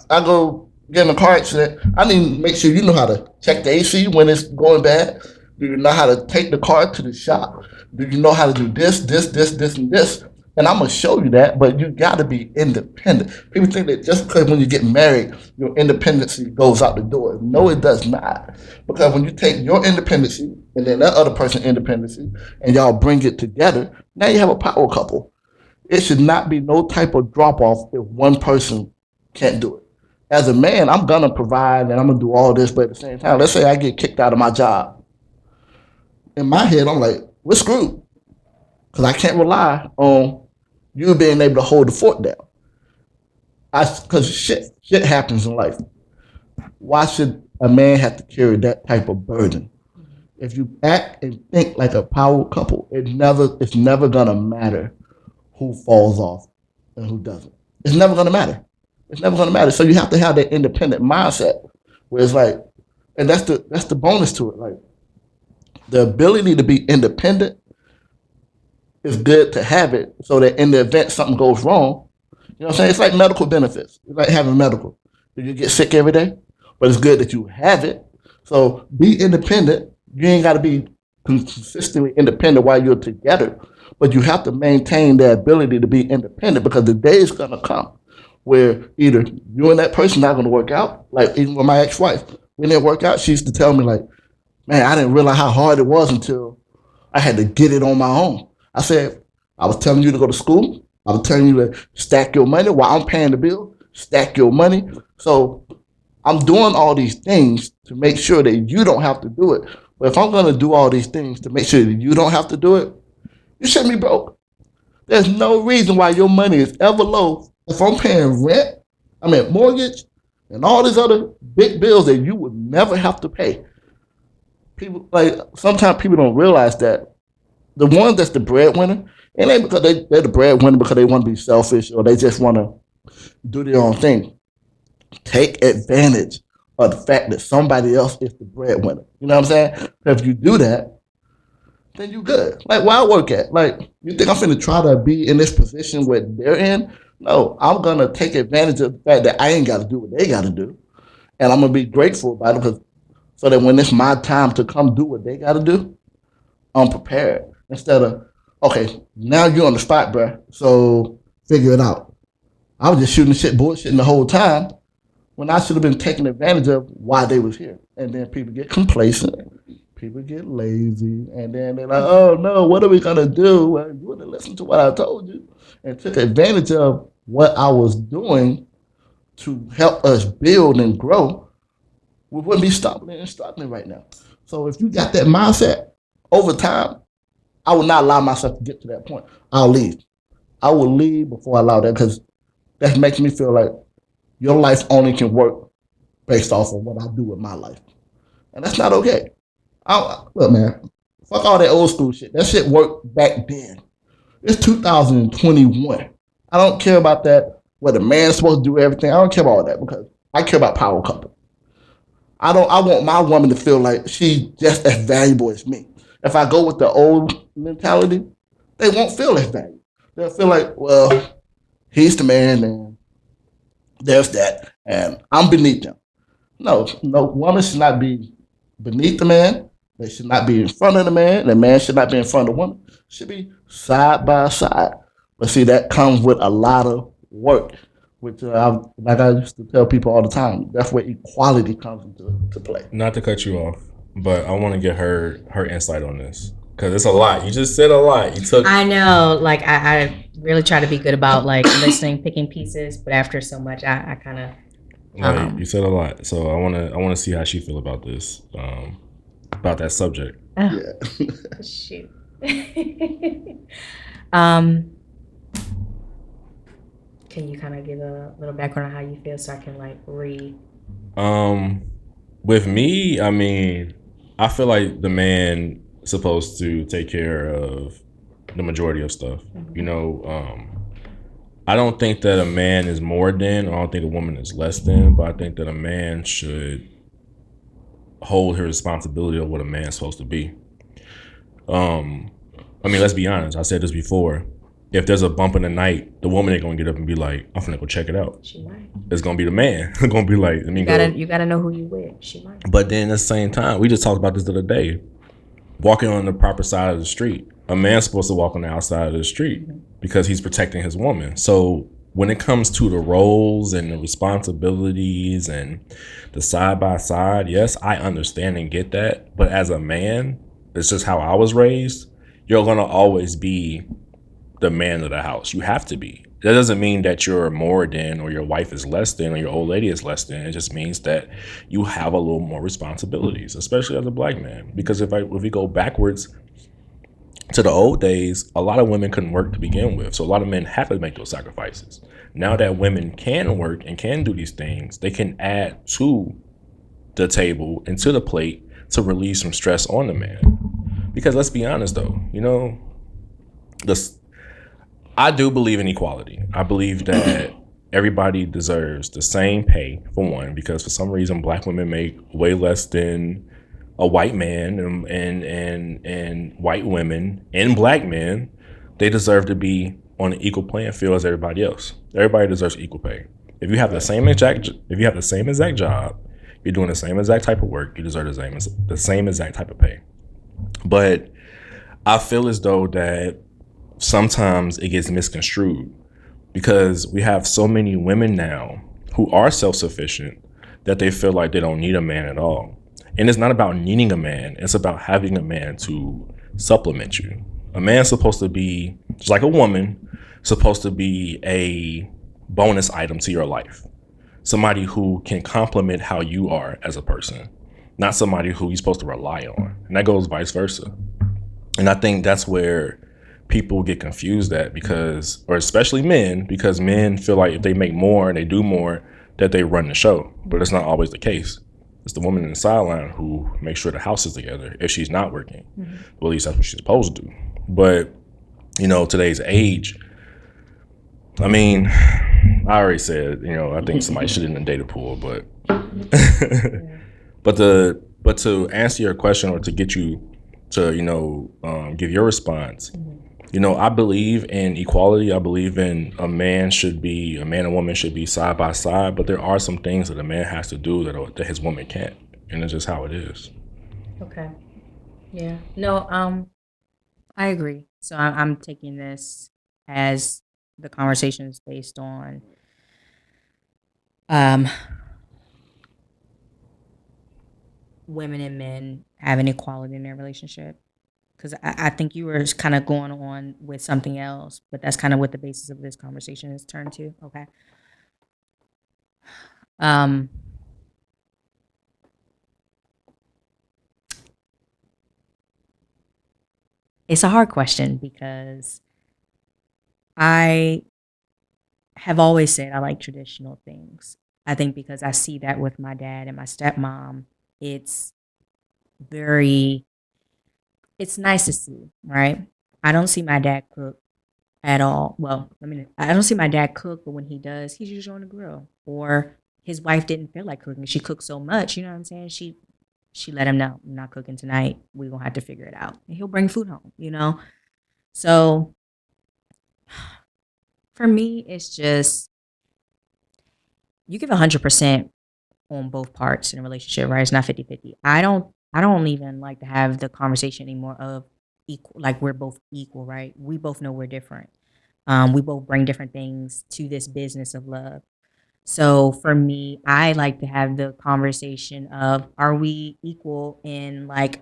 I go get in a car accident, I need to make sure you know how to check the AC when it's going bad. Do you know how to take the car to the shop? Do you know how to do this, and this? And I'm gonna show you that, but you gotta be independent. People think that just because when you get married, your independency goes out the door. No, it does not. Because when you take your independency and then that other person's independency and y'all bring it together, now you have a power couple. It should not be no type of drop off if one person can't do it. As a man, I'm gonna provide and I'm gonna do all this, but at the same time, let's say I get kicked out of my job. In my head, I'm like, we're screwed because I can't rely on you being able to hold the fort down. Because shit happens in life. Why should a man have to carry that type of burden? If you act and think like a power couple, it's never gonna matter who falls off and who doesn't. It's never gonna matter. It's never gonna matter. So you have to have that independent mindset where it's like, and that's the bonus to it. Like the ability to be independent is good to have it so that in the event something goes wrong, you know what I'm saying? It's like medical benefits. It's like having medical. You get sick every day, but it's good that you have it. So be independent. You ain't got to be consistently independent while you're together, but you have to maintain the ability to be independent because the day is going to come where either you and that person not going to work out. Like even with my ex-wife, we didn't work out. She used to tell me like, man, I didn't realize how hard it was until I had to get it on my own. I said, I was telling you to go to school. I was telling you to stack your money while I'm paying the bill, stack your money. So I'm doing all these things to make sure that you don't have to do it. But if I'm going to do all these things to make sure that you don't have to do it, you shouldn't be broke. There's no reason why your money is ever low if I'm paying rent, mortgage, and all these other big bills that you would never have to pay. People like sometimes people don't realize that the one that's the breadwinner, it ain't because they're the breadwinner because they want to be selfish or they just want to do their own thing. Take advantage of the fact that somebody else is the breadwinner. You know what I'm saying? If you do that, then you good. Like where I work at, like you think I'm finna try to be in this position where they're in? No, I'm gonna take advantage of the fact that I ain't got to do what they got to do, and I'm gonna be grateful about it because so that when it's my time to come do what they got to do, I'm prepared. Instead of okay, now you're on the spot, bruh. So figure it out. I was just shooting shit, bullshitting the whole time when I should have been taking advantage of why they was here. And then people get complacent, people get lazy, and then they're like, "Oh no, what are we gonna do?" Well, you would have listened to what I told you and took advantage of what I was doing to help us build and grow. We wouldn't be stumbling and struggling right now. So if you got that mindset over time, I will not allow myself to get to that point. I'll leave. I will leave before I allow that because that makes me feel like your life only can work based off of what I do with my life. And that's not okay. Look, man, fuck all that old school shit. That shit worked back then. It's 2021. I don't care about that, where the man's supposed to do everything. I don't care about all that because I care about power couple. I want my woman to feel like she's just as valuable as me. If I go with the old mentality, they won't feel as valuable. They'll feel like, well, he's the man and there's that, and I'm beneath him. No, no woman should not be beneath the man. They should not be in front of the man. The man should not be in front of the woman. It should be side by side. But see, that comes with a lot of work, which like I used to tell people all the time. That's where equality comes into play. Not to cut you off, but I want to get her insight on this because it's a lot. You just said a lot. You took. I know, like I really try to be good about like listening, picking pieces, but after so much, I kind of. Like, you said a lot, so I want to see how she feel about this, about that subject. Oh, Yeah. shoot. Can you kind of give a little background on how you feel so I can like read? With me, I mean, I feel like the man supposed to take care of the majority of stuff. Mm-hmm. You know, I don't think that a man is more than, or I don't think a woman is less than, but I think that a man should hold his responsibility of what a man's supposed to be. I mean, let's be honest. I said this before. If there's a bump in the night, the woman ain't gonna get up and be like, "I'm finna go check it out." She might. it's gonna be the man. It's gonna be like, let me go. You gotta know who you with. She might. But then at the same time, we just talked about this the other day. Walking on the proper side of the street, a man's supposed to walk on the outside of the street because he's protecting his woman. So when it comes to the roles and the responsibilities and the side by side, yes, I understand and get that. But as a man, it's just how I was raised. You're gonna always be the man of the house. You have to be. That doesn't mean that you're more than, or your wife is less than, or your old lady is less than. It just means that you have a little more responsibilities, especially as a black man. Because if we go backwards to the old days, a lot of women couldn't work to begin with, so a lot of men have to make those sacrifices. Now that women can work and can do these things, they can add to the table and to the plate to relieve some stress on the man. Because let's be honest, though, the I do believe in equality. I believe that everybody deserves the same pay, for one, because for some reason black women make way less than a white man, and white women and black men, they deserve to be on an equal playing field as everybody else. Everybody deserves equal pay. If you have the same exact job, you're doing the same exact type of work, you deserve the same exact type of pay. But I feel as though that sometimes it gets misconstrued because we have so many women now who are self-sufficient that they feel like they don't need a man at all. And it's not about needing a man, it's about having a man to supplement you. A man's supposed to be, just like a woman, supposed to be a bonus item to your life. Somebody who can complement how you are as a person, not somebody who you're supposed to rely on. And that goes vice versa. And I think that's where people get confused at, because, or especially men, because men feel like if they make more and they do more, that they run the show. But it's not always the case. It's the woman in the sideline who makes sure the house is together if she's not working. Well, at least that's what she's supposed to do. But, today's age, I mean, I already said, I think somebody should in the data pool, but but to answer your question, or to get you to, give your response, I believe in equality. I believe in a man and woman should be side by side, but there are some things that a man has to do that his woman can't. And it's just how it is. Okay. Yeah. No, I agree. So I'm taking this as the conversation is based on um, women and men having equality in their relationship. Because I think you were kind of going on with something else, but that's kind of what the basis of this conversation is turned to. Okay. Um, it's a hard question because I have always said I like traditional things. I think because I see that with my dad and my stepmom, it's very, it's nice to see, right? I don't see my dad cook at all. Well, I don't see my dad cook, but when he does, he's usually on the grill. Or his wife didn't feel like cooking. She cooked so much, you know what I'm saying? She let him know, I'm not cooking tonight. We're gonna have to figure it out. And he'll bring food home. So for me, it's just you give 100% on both parts in a relationship, right? It's not 50-50. I don't even like to have the conversation anymore of equal, like we're both equal, right? We both know we're different. We both bring different things to this business of love. So for me, I like to have the conversation of, are we equal in like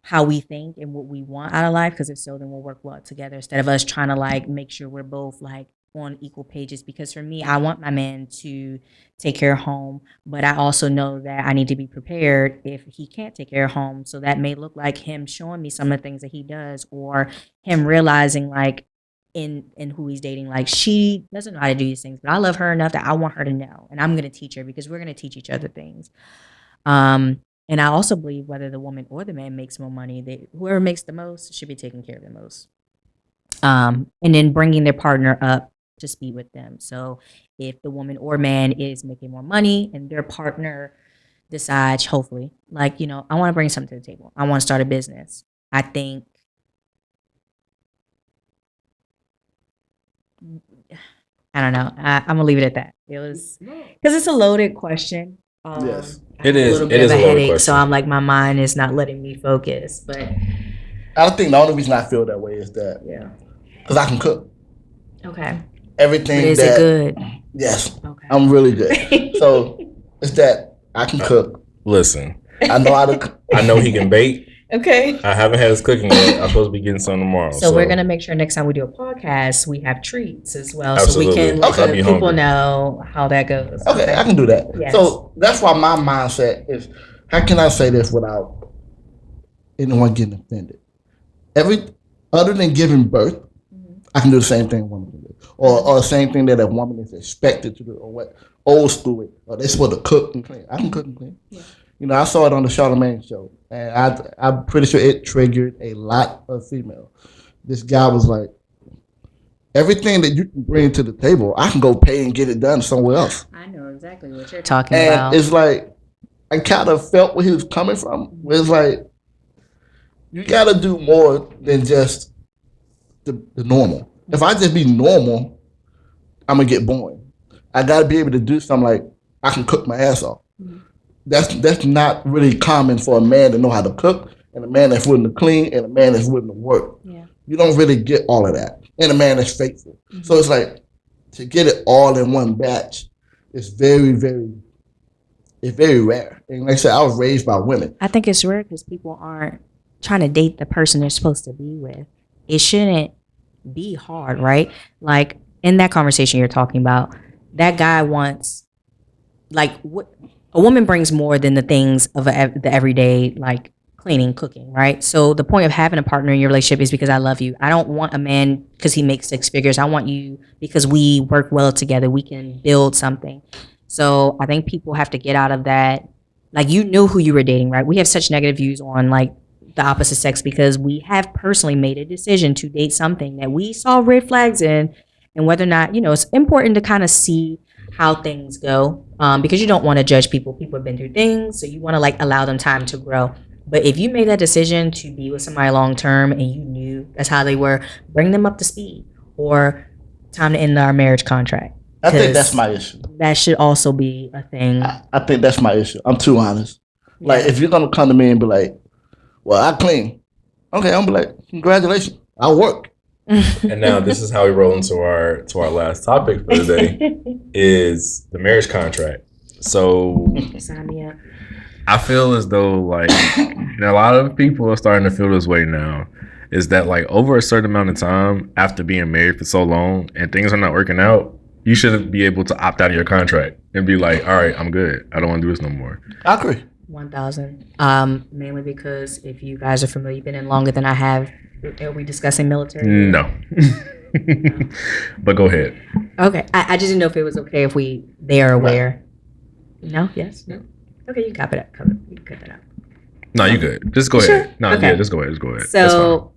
how we think and what we want out of life? Because if so, then we'll work well together instead of us trying to like make sure we're both like on equal pages. Because for me, I want my man to take care of home, but I also know that I need to be prepared if he can't take care of home. So that may look like him showing me some of the things that he does, or him realizing like in who he's dating, like she doesn't know how to do these things, but I love her enough that I want her to know, and I'm going to teach her because we're going to teach each other things. And I also believe whether the woman or the man makes more money, whoever makes the most should be taking care of the most. And then bringing their partner up to speed with them. So if the woman or man is making more money and their partner decides, hopefully, like, I want to bring something to the table, I want to start a business, I think I don't know. I'm gonna leave it at that. It was because it's a loaded question. Yes. I have It a is. little It bit is of a a loaded headache, so question. I'm like my mind is not letting me focus. But I think the only reason I feel that way is that yeah, because I can cook okay. But everything is it that. good? Yes, Okay. I'm really good. So it's that I can cook. Listen, I know how to. I know he can bake. Okay. I haven't had his cooking yet. I'm supposed to be getting some tomorrow. So we're gonna make sure next time we do a podcast, we have treats as well, Absolutely. so we can let Okay. I'll be the people hungry. know how that goes. Okay, I can do that. Yes. So that's why my mindset is: how can I say this without anyone getting offended? Every other than giving birth, I can do the same thing a woman can do, or the same thing that a woman is expected to do, or what old school it, or they're supposed to cook and clean. I can cook and clean. Yeah. You know, I saw it on the Charlemagne show, and I'm pretty sure it triggered a lot of females. This guy was like, everything that you can bring to the table, I can go pay and get it done somewhere else. I know exactly what you're talking And about. it's like, I kind of felt where he was coming from. Where it's like, you got to do more than just the normal. If I just be normal, I'm going to get boring. I got to be able to do something like, I can cook my ass off. That's not really common for a man to know how to cook, and a man that's willing to clean, and a man that's willing to work. Yeah. You don't really get all of that, and a man that's faithful. So it's like, to get it all in one batch is very, very, it's very rare. And like I said, I was raised by women. I think it's rare because people aren't trying to date the person they're supposed to be with. It shouldn't be hard, right? Like in that conversation you're talking about, that guy wants, like, what a woman brings more than the things of the everyday, like cleaning, cooking, right? So the point of having a partner in your relationship is because I love you. I don't want a man because he makes 6 figures. I want you because we work well together. We can build something. So I think people have to get out of that. Like, you knew who you were dating, right? We have such negative views on like the opposite sex because we have personally made a decision to date something that we saw red flags in, and whether or not, it's important to kind of see how things go, because you don't want to judge people. People have been through things, so you want to like allow them time to grow. But if you made that decision to be with somebody long term and you knew that's how they were, bring them up to speed, or time to end our marriage contract. I think that's my issue. That should also be a thing. I think that's my issue. I'm too honest. Like, if you're gonna come to me and be like, "Well, I clean," okay, I'm gonna be like, "Congratulations, I work." And now this is how we roll into our last topic for today is the marriage contract. So Sign me up. I feel as though like a lot of people are starting to feel this way now. Is that like over a certain amount of time after being married for so long and things are not working out, you shouldn't be able to opt out of your contract and be like, all right, I'm good. I don't want to do this no more. I agree. 1,000. Mainly because if you guys are familiar, you've been in longer than I have. Are we discussing military? No. But go ahead. Okay. I just didn't know if it was okay if they are aware. Right. No? Yes? No? Okay, you cut it up. You can cut that out. No, you good. Just go Sure. ahead. No, Okay. yeah, just go ahead. Just go ahead. So,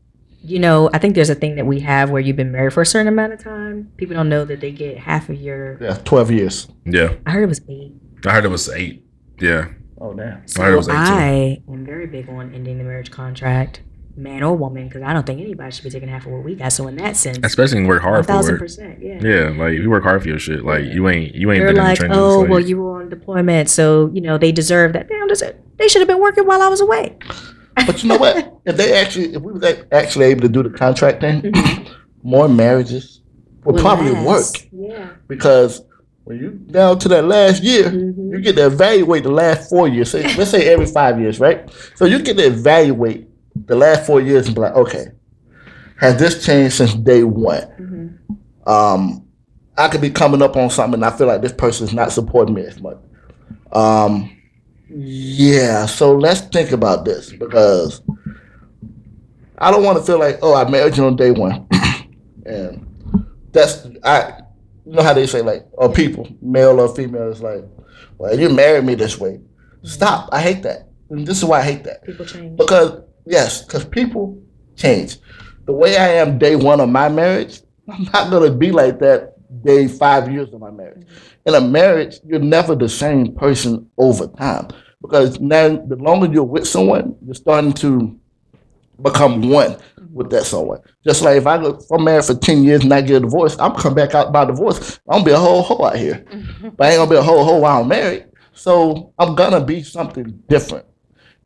I think there's a thing that we have where you've been married for a certain amount of time. People don't know that they get half of your. Yeah, 12 years. Yeah. I heard it was 8. I heard it was 8. Yeah. Oh, damn. So I heard it was 8 too. I am very big on ending the marriage contract, man or woman, because I don't think anybody should be taking half of what we got. So in that sense, Especially when you work hard for it. 1,000%, yeah. Yeah, like if you work hard for your shit, like you ain't They're been in the like, trenches. oh, like, well, you were on deployment, so they deserve that. Damn, they should have been working while I was away. But you know what? If we was actually able to do the contract thing, more marriages would probably work. Yeah. Because when you down to that last year, you get to evaluate the last 4 years. Let's say every 5 years, right? So you get to evaluate the last 4 years and be like, okay, has this changed since day one? I could be coming up on something and I feel like this person is not supporting me as much. Yeah, so let's think about this, because I don't want to feel like, oh, I married you on day one. And you know how they say, like, or people, male or female, is like, well, you married me this way. Stop. I hate that. And this is why I hate that. People change. Because people change. The way I am day one of my marriage, I'm not going to be like that day 5 years of my marriage. In a marriage, you're never the same person over time. Because now, the longer you're with someone, you're starting to become one with that someone. Just like if I'm married for 10 years and I get a divorce, I'm gonna come back out by divorce. I'm gonna be a whole hoe out here. But I ain't gonna be a whole hoe while I'm married. So I'm gonna be something different.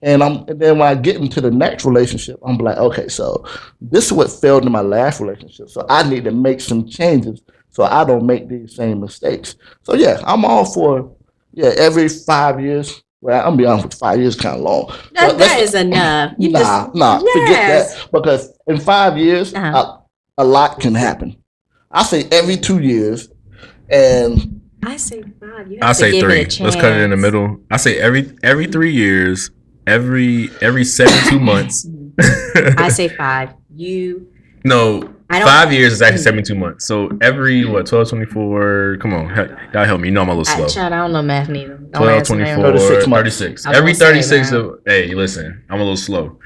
And then when I get into the next relationship, I'm like, okay, so this is what failed in my last relationship. So I need to make some changes so I don't make these same mistakes. So yeah, I'm all for every 5 years. Well, I'm gonna be honest with you, 5 years kind of long. But That is enough. You just forget yes. that because in 5 years, Uh-huh. a lot can happen. I say every 2 years, and I say 5. You I have to say give it a 3. Let's cut it in the chance. middle. I say every 3 years, every 72 months. I say 5. You No, I don't 5 years is actually 72 months. So every 12, 24. Come on, y'all help me. You know I'm a little slow. Child, I don't know math neither. Don't 12, ask me. 24, 36 months. 36. I was Every gonna say, 36 man. of hey, listen, I'm a little slow.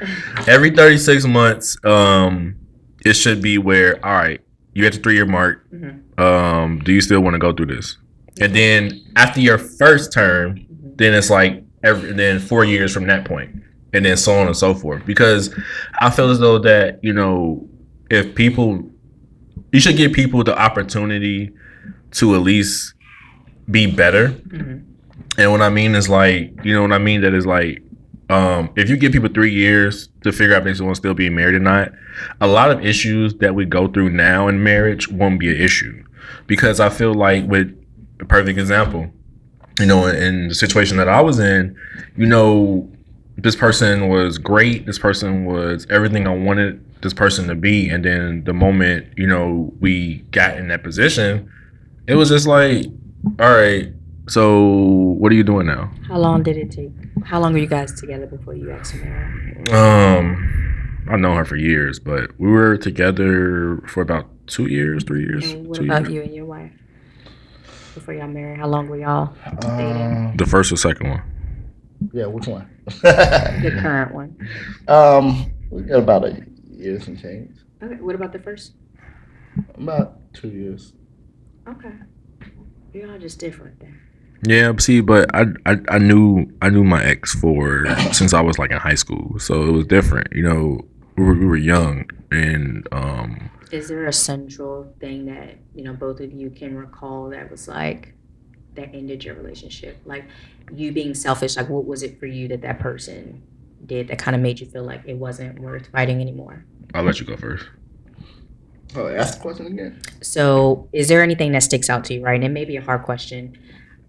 Every 36 months, it should be where, all right, you at the 3-year mark. Do you still want to go through this? And then after your first term, then it's like then 4 years from that point, and then so on and so forth. Because I feel as though that, if people, you should give people the opportunity to at least be better. And what I mean is like, what I mean that is like, if you give people 3 years to figure out if they want to still be married or not, a lot of issues that we go through now in marriage won't be an issue. Because I feel like, with a perfect example, in the situation that I was in, this person was great. This person was everything I wanted this person to be. And then the moment, we got in that position, it was just like, all right, so what are you doing now? How long did it take? How long were you guys together before you actually married? I've known her for years, but we were together for about 2 years, 3 years. And what 2 about years. you and your wife before y'all married? How long were y'all dating? The first or second one? Yeah, which one? The current one. We got about a year and change. Okay. What about the first? About 2 years. Okay. You're all just different then. Yeah, see, but I knew my ex since I was like in high school, so it was different. We were young, and Is there a central thing that both of you can recall that was like that ended your relationship? Like you being selfish. Like what was it for you that person did that kind of made you feel like it wasn't worth fighting anymore? I'll let you go first. Oh, ask the question again. So, is there anything that sticks out to you, right? And it may be a hard question.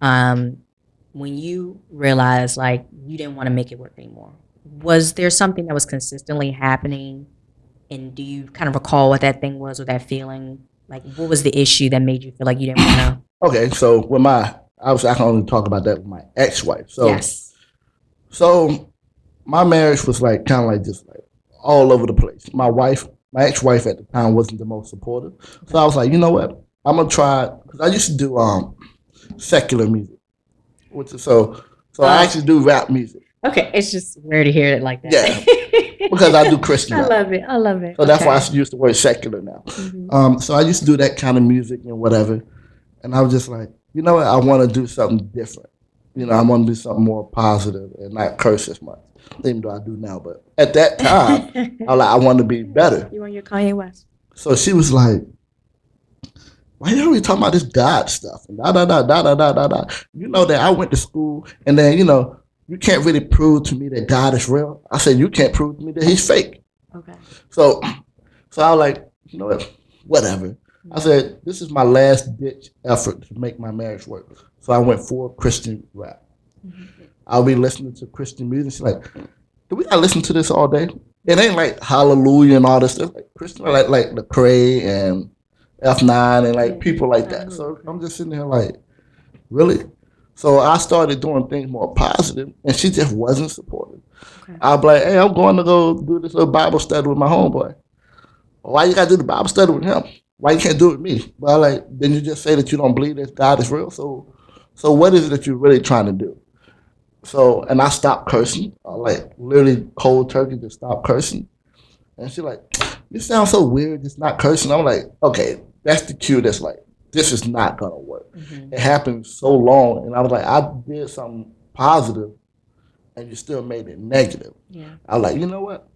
When you realize like you didn't want to make it work anymore, was there something that was consistently happening? And do you kind of recall what that thing was or that feeling? Like, what was the issue that made you feel like you didn't want to? Okay, so I can only talk about that with my ex-wife. So, Yes. So my marriage was like kind of like just like all over the place. My ex-wife at the time wasn't the most supportive. So I was like, you know what? I'm gonna try because I used to do secular music, which is so I actually do rap music. Okay, it's just rare to hear it like that. Yeah, because I do Christian rap. I love it. So that's why I use the word secular now. So I used to do that kind of music and whatever, and I was just like, you know what? I want to do something different. I want to do something more positive and not curse as much, even though I do now. But at that time, I wanted to be better. You want your Kanye West? So she was like, why are we talking about this God stuff? And da da da da da da da da. You know that I went to school, and then you can't really prove to me that God is real. I said you can't prove to me that He's fake. Okay. So I was like, you know what? Whatever. I said this is my last ditch effort to make my marriage work. So I went for Christian rap. I'll be listening to Christian music. She's like, do we not listen to this all day? It ain't like Hallelujah and all this stuff. Like Christian, like Lecrae and F9 and like people like that. So I'm just sitting here like, really? So I started doing things more positive, and she just wasn't supportive. Okay. I'll be like, hey, I'm going to go do this little Bible study with my homeboy. Why you got to do the Bible study with him? Why you can't do it with me? Well, like, then you just say that you don't believe that God is real. So what is it that you're really trying to do? So, and I stopped cursing. I like literally cold turkey just stopped cursing. And she's like, you sound so weird just not cursing. I'm like, okay, that's the cue that's like, this is not going to work. It happened so long. And I was like, I did something positive and you still made it negative. Yeah. I was like, you know what?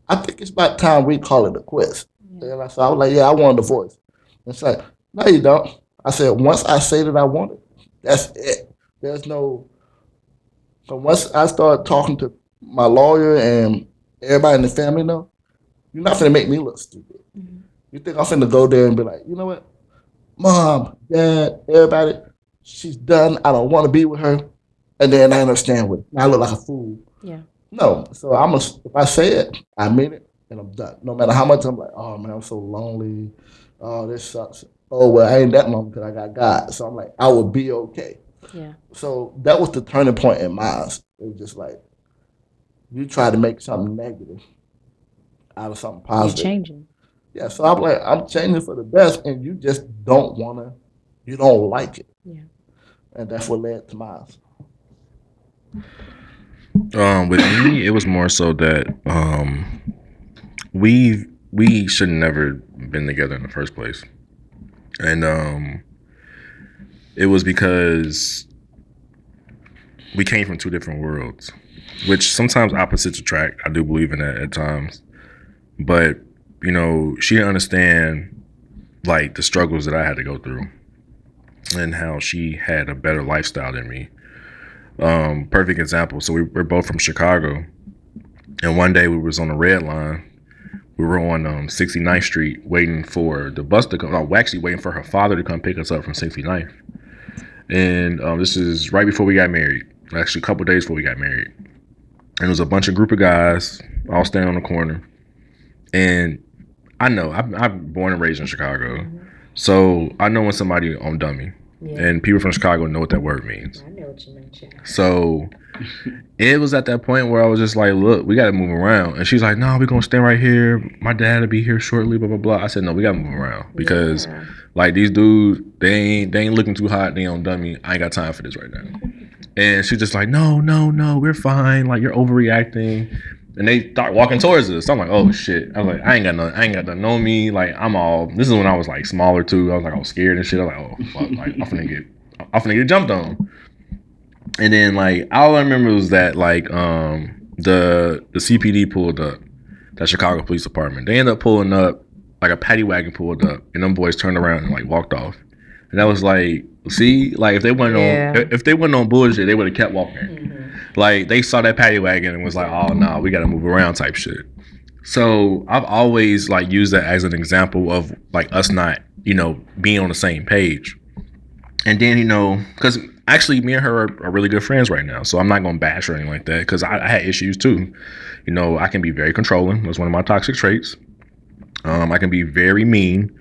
I think it's about time we call it a quit. And I was like, yeah, I want a divorce. And it's like, no, you don't. I said, once I say that I want it, that's it. There's no. So once I start talking to my lawyer and everybody in the family, know you're not gonna make me look stupid. Mhm. You think I'm finna go there and be like, you know what, mom, dad, everybody, she's done. I don't want to be with her, and then I understand with it. I look like a fool. Yeah. No, so if I say it, I mean it, and I'm done. No matter how much I'm like, oh man, I'm so lonely. Oh, this sucks. Oh well, I ain't that lonely because I got God. So I'm like, I will be okay. Yeah. So that was the turning point in mine. It was just like you try to make something negative out of something You're positive. changing. Yeah, so I'm like, I'm changing for the best, and you just don't wanna, you don't like it, Yeah. and that's what led to mine. With me, it was more so that we should never been together in the first place, and it was because we came from two different worlds, which sometimes opposites attract. I do believe in that at times, but she didn't understand like the struggles that I had to go through and how she had a better lifestyle than me. Perfect example. So we're both from Chicago, and one day we was on the red line. We were on 69th Street waiting for the bus to come. Oh, we're actually waiting for her father to come pick us up from 69th. And this is right before we got married. Actually, a couple days before we got married. And there was a bunch of group of guys all standing on the corner. And I know I'm born and raised in Chicago, so I know when somebody on dummy. Yeah. And people from Chicago know what that word means. I know what you mentioned. So it was at that point where I was just like, look, we got to move around. And she's like, no, we're going to stand right here. My dad will be here shortly, blah, blah, blah. I said, no, we got to move around because like these dudes, they ain't looking too hot. They on dummy. I ain't got time for this right now. And she's just like, no, we're fine. Like, you're overreacting. And they start walking towards us. So I'm like, oh shit. I was like, I ain't got nothing on me. Like, this is when I was like smaller too. I was scared and shit. I was like, oh fuck, like I'm finna get jumped on. And then like all I remember was that like the CPD pulled up, that Chicago Police Department. They ended up pulling up, like a paddy wagon pulled up, and them boys turned around and like walked off. And that was like, see, like if they went on bullshit, they would have kept walking. Mm-hmm. Like they saw that paddy wagon and was like, oh no, we gotta move around type shit. So I've always like used that as an example of like us not, being on the same page. And then, because actually me and her are really good friends right now. So I'm not going to bash or anything like that because I had issues too. I can be very controlling. That's one of my toxic traits. I can be very mean,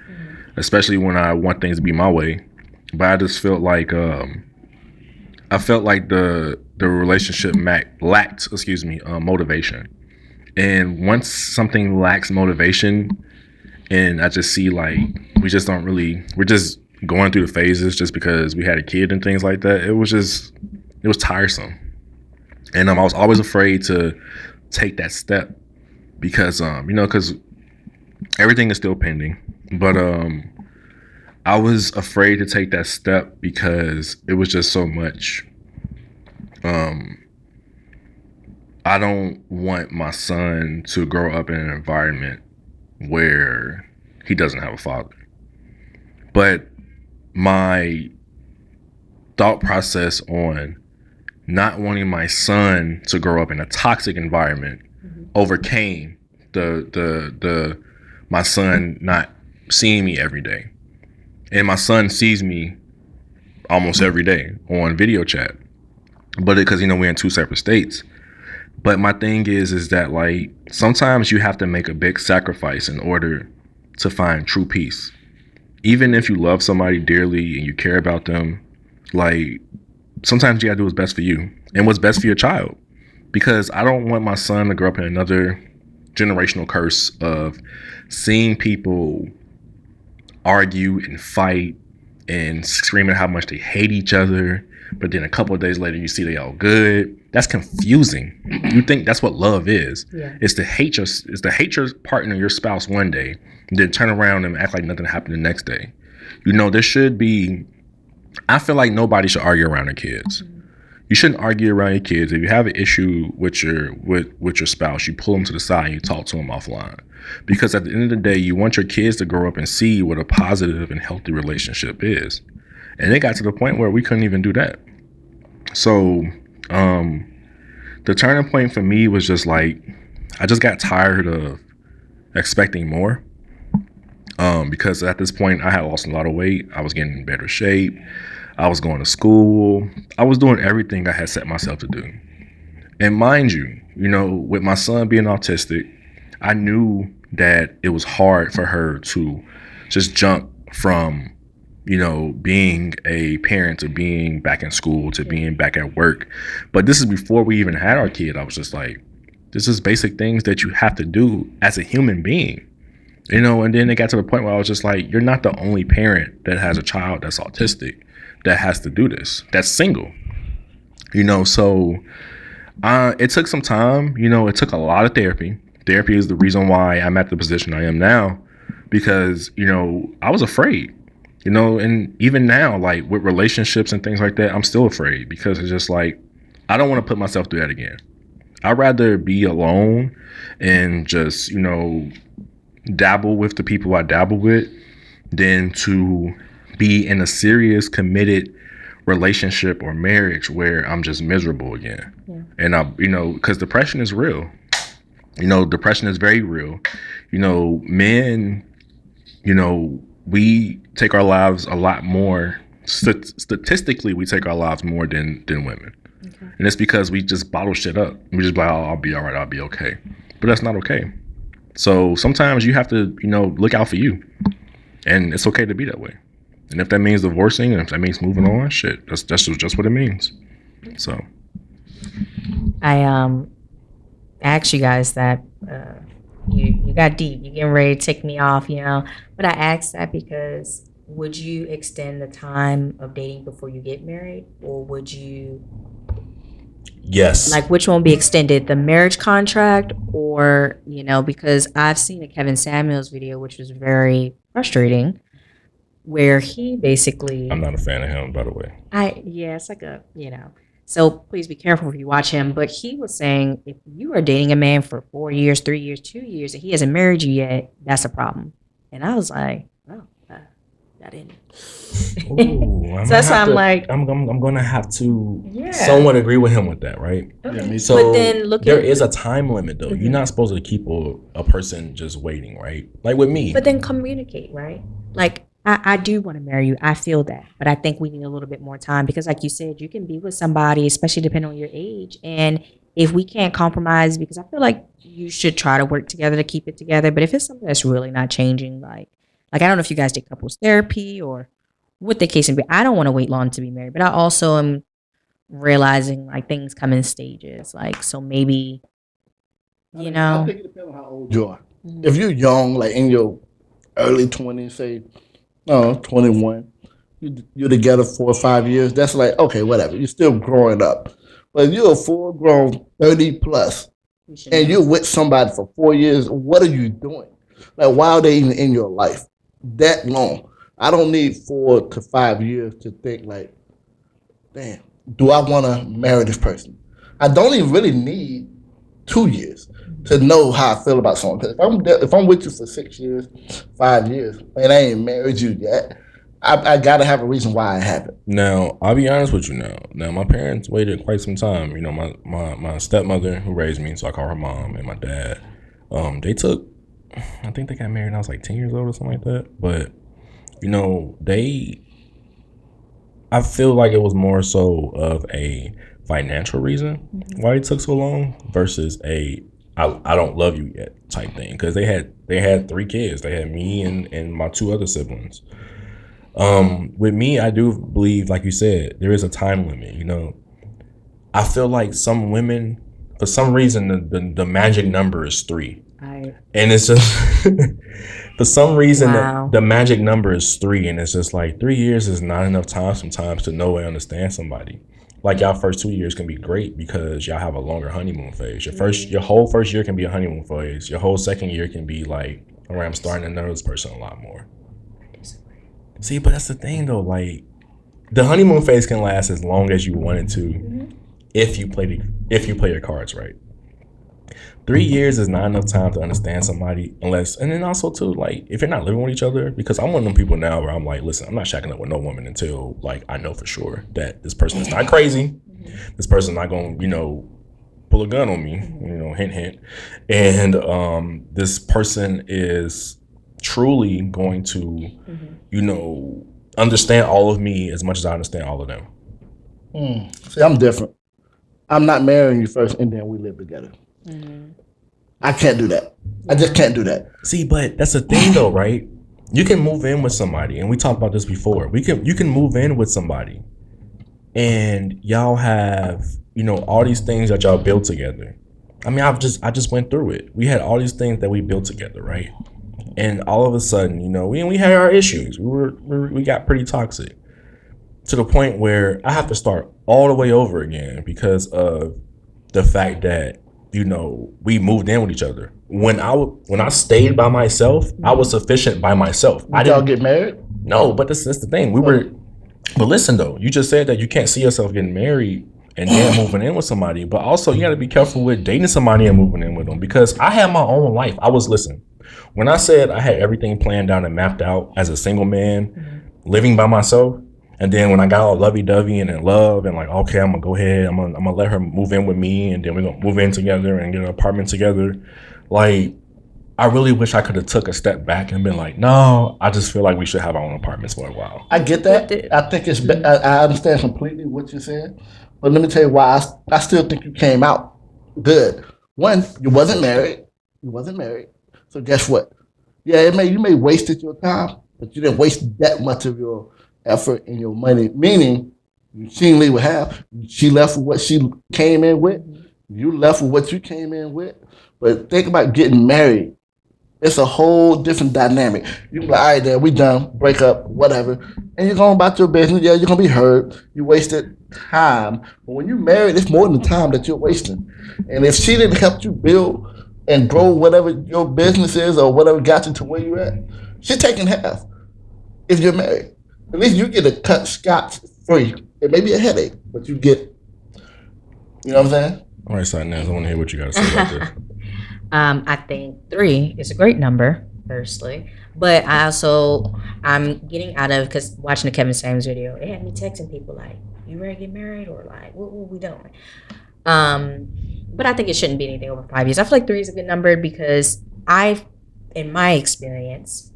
especially when I want things to be my way. But I just felt like the relationship lacked motivation. And once something lacks motivation, and I just see like we're just going through the phases just because we had a kid and things like that. It was tiresome. And I was always afraid to take that step because, because everything is still pending. But I was afraid to take that step because it was just so much. I don't want my son to grow up in an environment where he doesn't have a father. But my thought process on not wanting my son to grow up in a toxic environment overcame the my son not seeing me every day. And my son sees me almost every day on video chat. But because we're in two separate states. But my thing is that like sometimes you have to make a big sacrifice in order to find true peace. Even if you love somebody dearly and you care about them, like sometimes you gotta do what's best for you and what's best for your child. Because I don't want my son to grow up in another generational curse of seeing people argue and fight and screaming how much they hate each other. But then a couple of days later, you see they all good. That's confusing. You think that's what love is. Yeah. It's to hate your partner, your spouse one day, and then turn around and act like nothing happened the next day. There should be, I feel like nobody should argue around their kids. You shouldn't argue around your kids. If you have an issue with your spouse, you pull them to the side and you talk to them offline. Because at the end of the day, you want your kids to grow up and see what a positive and healthy relationship is. And it got to the point where we couldn't even do that. So, the turning point for me was just like, I just got tired of expecting more. Because at this point, I had lost a lot of weight. I was getting in better shape. I was going to school. I was doing everything I had set myself to do. And mind you, with my son being autistic, I knew that it was hard for her to just jump from, being a parent to being back in school to being back at work. But this is before we even had our kid. I was just like, this is basic things that you have to do as a human being. And then it got to the point where I was just like, you're not the only parent that has a child that's autistic that has to do this, that's single. So it took some time. It took a lot of therapy. Therapy is the reason why I'm at the position I am now, because, I was afraid, and even now, like with relationships and things like that, I'm still afraid because it's just like, I don't want to put myself through that again. I'd rather be alone and just, dabble with the people I dabble with than to be in a serious committed relationship or marriage where I'm just miserable again. Yeah. And because depression is real. Depression is very real. Men, we take our lives a lot more. Statistically, we take our lives more than women. Okay. And it's because we just bottle shit up. We just be like, oh, I'll be all right. I'll be okay. But that's not okay. So sometimes you have to, look out for you. And it's okay to be that way. And if that means divorcing and if that means moving on, shit, that's just what it means. So I asked you guys that you got deep. You're getting ready to take me off, But I asked that because would you extend the time of dating before you get married, or would you? Yes. Like, which one would be extended, the marriage contract, or because I've seen a Kevin Samuels video, which was very frustrating, where he basically. I'm not a fan of him, by the way. It's like So please be careful if you watch him. But he was saying if you are dating a man for 4 years, 3 years, 2 years, and he hasn't married you yet, that's a problem. And I was like, oh, I didn't. Ooh, so that's why I'm like, I'm gonna have to somewhat agree with him with that, right? Okay. Yeah, so but then there is a time limit, though. Mm-hmm. You're not supposed to keep a person just waiting, right? Like with me. But then communicate, right? Like I do want to marry you. I feel that, but I think we need a little bit more time because, like you said, you can be with somebody, especially depending on your age, and if we can't compromise, because I feel like you should try to work together to keep it together. But if it's something that's really not changing, like I don't know if you guys did couples therapy or what the case may be. I don't want to wait long to be married, but I also am realizing like things come in stages. Like, so maybe, I think it depends on how old you are. Mm-hmm. If you're young, like in your early 20s, say, 21, you're together 4 or 5 years, that's like, okay, whatever. You're still growing up. But if you're a full grown 30 plus and you're with somebody for 4 years, what are you doing? Like, why are they even in your life that long? I don't need 4 to 5 years to think like, damn, do I want to marry this person? I don't even really need 2 years to know how I feel about someone. Because if I'm with you for 6 years, 5 years, and I ain't married you yet, I gotta have a reason why I haven't. Now, I'll be honest with you now. My parents waited quite some time. My stepmother who raised me, so I call her mom, and my dad, I think they got married when I was like 10 years old or something like that. But, I feel like it was more so of a financial reason why it took so long versus I don't love you yet type thing. Because they had 3 kids. They had me and my 2 other siblings. With me, I do believe, like you said, there is a time limit. I feel like some women, for some reason, the magic number is 3. And it's just for some reason the magic number is 3, and it's just like 3 years is not enough time sometimes to know and understand somebody. Like, y'all first 2 years can be great because y'all have a longer honeymoon phase. Your whole first year can be a honeymoon phase. Your whole second year can be like, all right, I'm starting to know this person a lot more. See, but that's the thing though, like, the honeymoon phase can last as long as you want it to, if you play your cards right. 3 years is not enough time to understand somebody unless, and then also too, like, if you're not living with each other, because I'm one of them people now where I'm like, listen, I'm not shacking up with no woman until, like, I know for sure that this person is not crazy. This person's not going to, pull a gun on me, hint, hint. And this person is truly going to, understand all of me as much as I understand all of them. See, I'm different. I'm not marrying you first and then we live together. I can't do that. I just can't do that. See, but that's the thing though, right? You can move in with somebody, and we talked about this before. You can move in with somebody, and y'all have all these things that y'all built together. I mean, I just went through it. We had all these things that we built together, right? And all of a sudden, we had our issues. We got pretty toxic to the point where I have to start all the way over again because of the fact that we moved in with each other. When I stayed by myself, I was sufficient by myself. Did y'all get married? No, but that's the thing. But listen though, you just said that you can't see yourself getting married and then moving in with somebody. But also, you got to be careful with dating somebody and moving in with them, because I had my own life. When I said I had everything planned out and mapped out as a single man, living by myself. And then when I got all lovey-dovey and in love and like, okay, I'm gonna go ahead, I'm gonna let her move in with me, and then we're gonna move in together and get an apartment together. Like, I really wish I could have took a step back and been like, no, I just feel like we should have our own apartments for a while. I get that. I think I understand completely what you're saying, but let me tell you why I still think you came out good. One, you wasn't married. So guess what? Yeah, you may wasted your time, but you didn't waste that much of your effort and your money, meaning she didn't leave with half. She left with what she came in with. You left with what you came in with. But think about getting married. It's a whole different dynamic. You can be like, all right, then we done, break up, whatever. And you're going about your business. Yeah, you're going to be hurt. You wasted time. But when you're married, it's more than the time that you're wasting. And if she didn't help you build and grow whatever your business is or whatever got you to where you're at, she's taking half if you're married. At least you get a cut scotch free. It may be a headache, but you get, you know what I'm saying? All right, Naz, I want to hear what you got to say about this. I think 3 is a great number, firstly. But I'm getting out of, because watching the Kevin Samuels video, it had me texting people like, you ready to get married? Or like, what we doing? But I think it shouldn't be anything over 5 years. I feel like 3 is a good number because in my experience,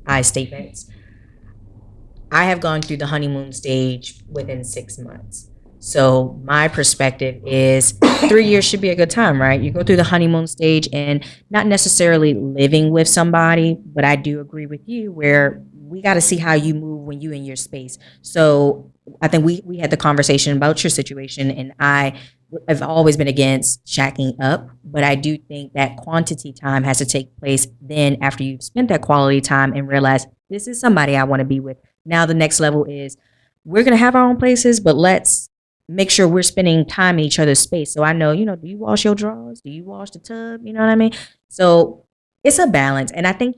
I have gone through the honeymoon stage within 6 months. So my perspective is 3 years should be a good time, right? You go through the honeymoon stage and not necessarily living with somebody, but I do agree with you where we got to see how you move when you in your space. So I think we had the conversation about your situation, and I've always been against shacking up, but I do think that quantity time has to take place then after you've spent that quality time and realize this is somebody I want to be with. Now the next level is we're going to have our own places, but let's make sure we're spending time in each other's space. So I know, do you wash your drawers? Do you wash the tub? You know what I mean? So it's a balance. And I think,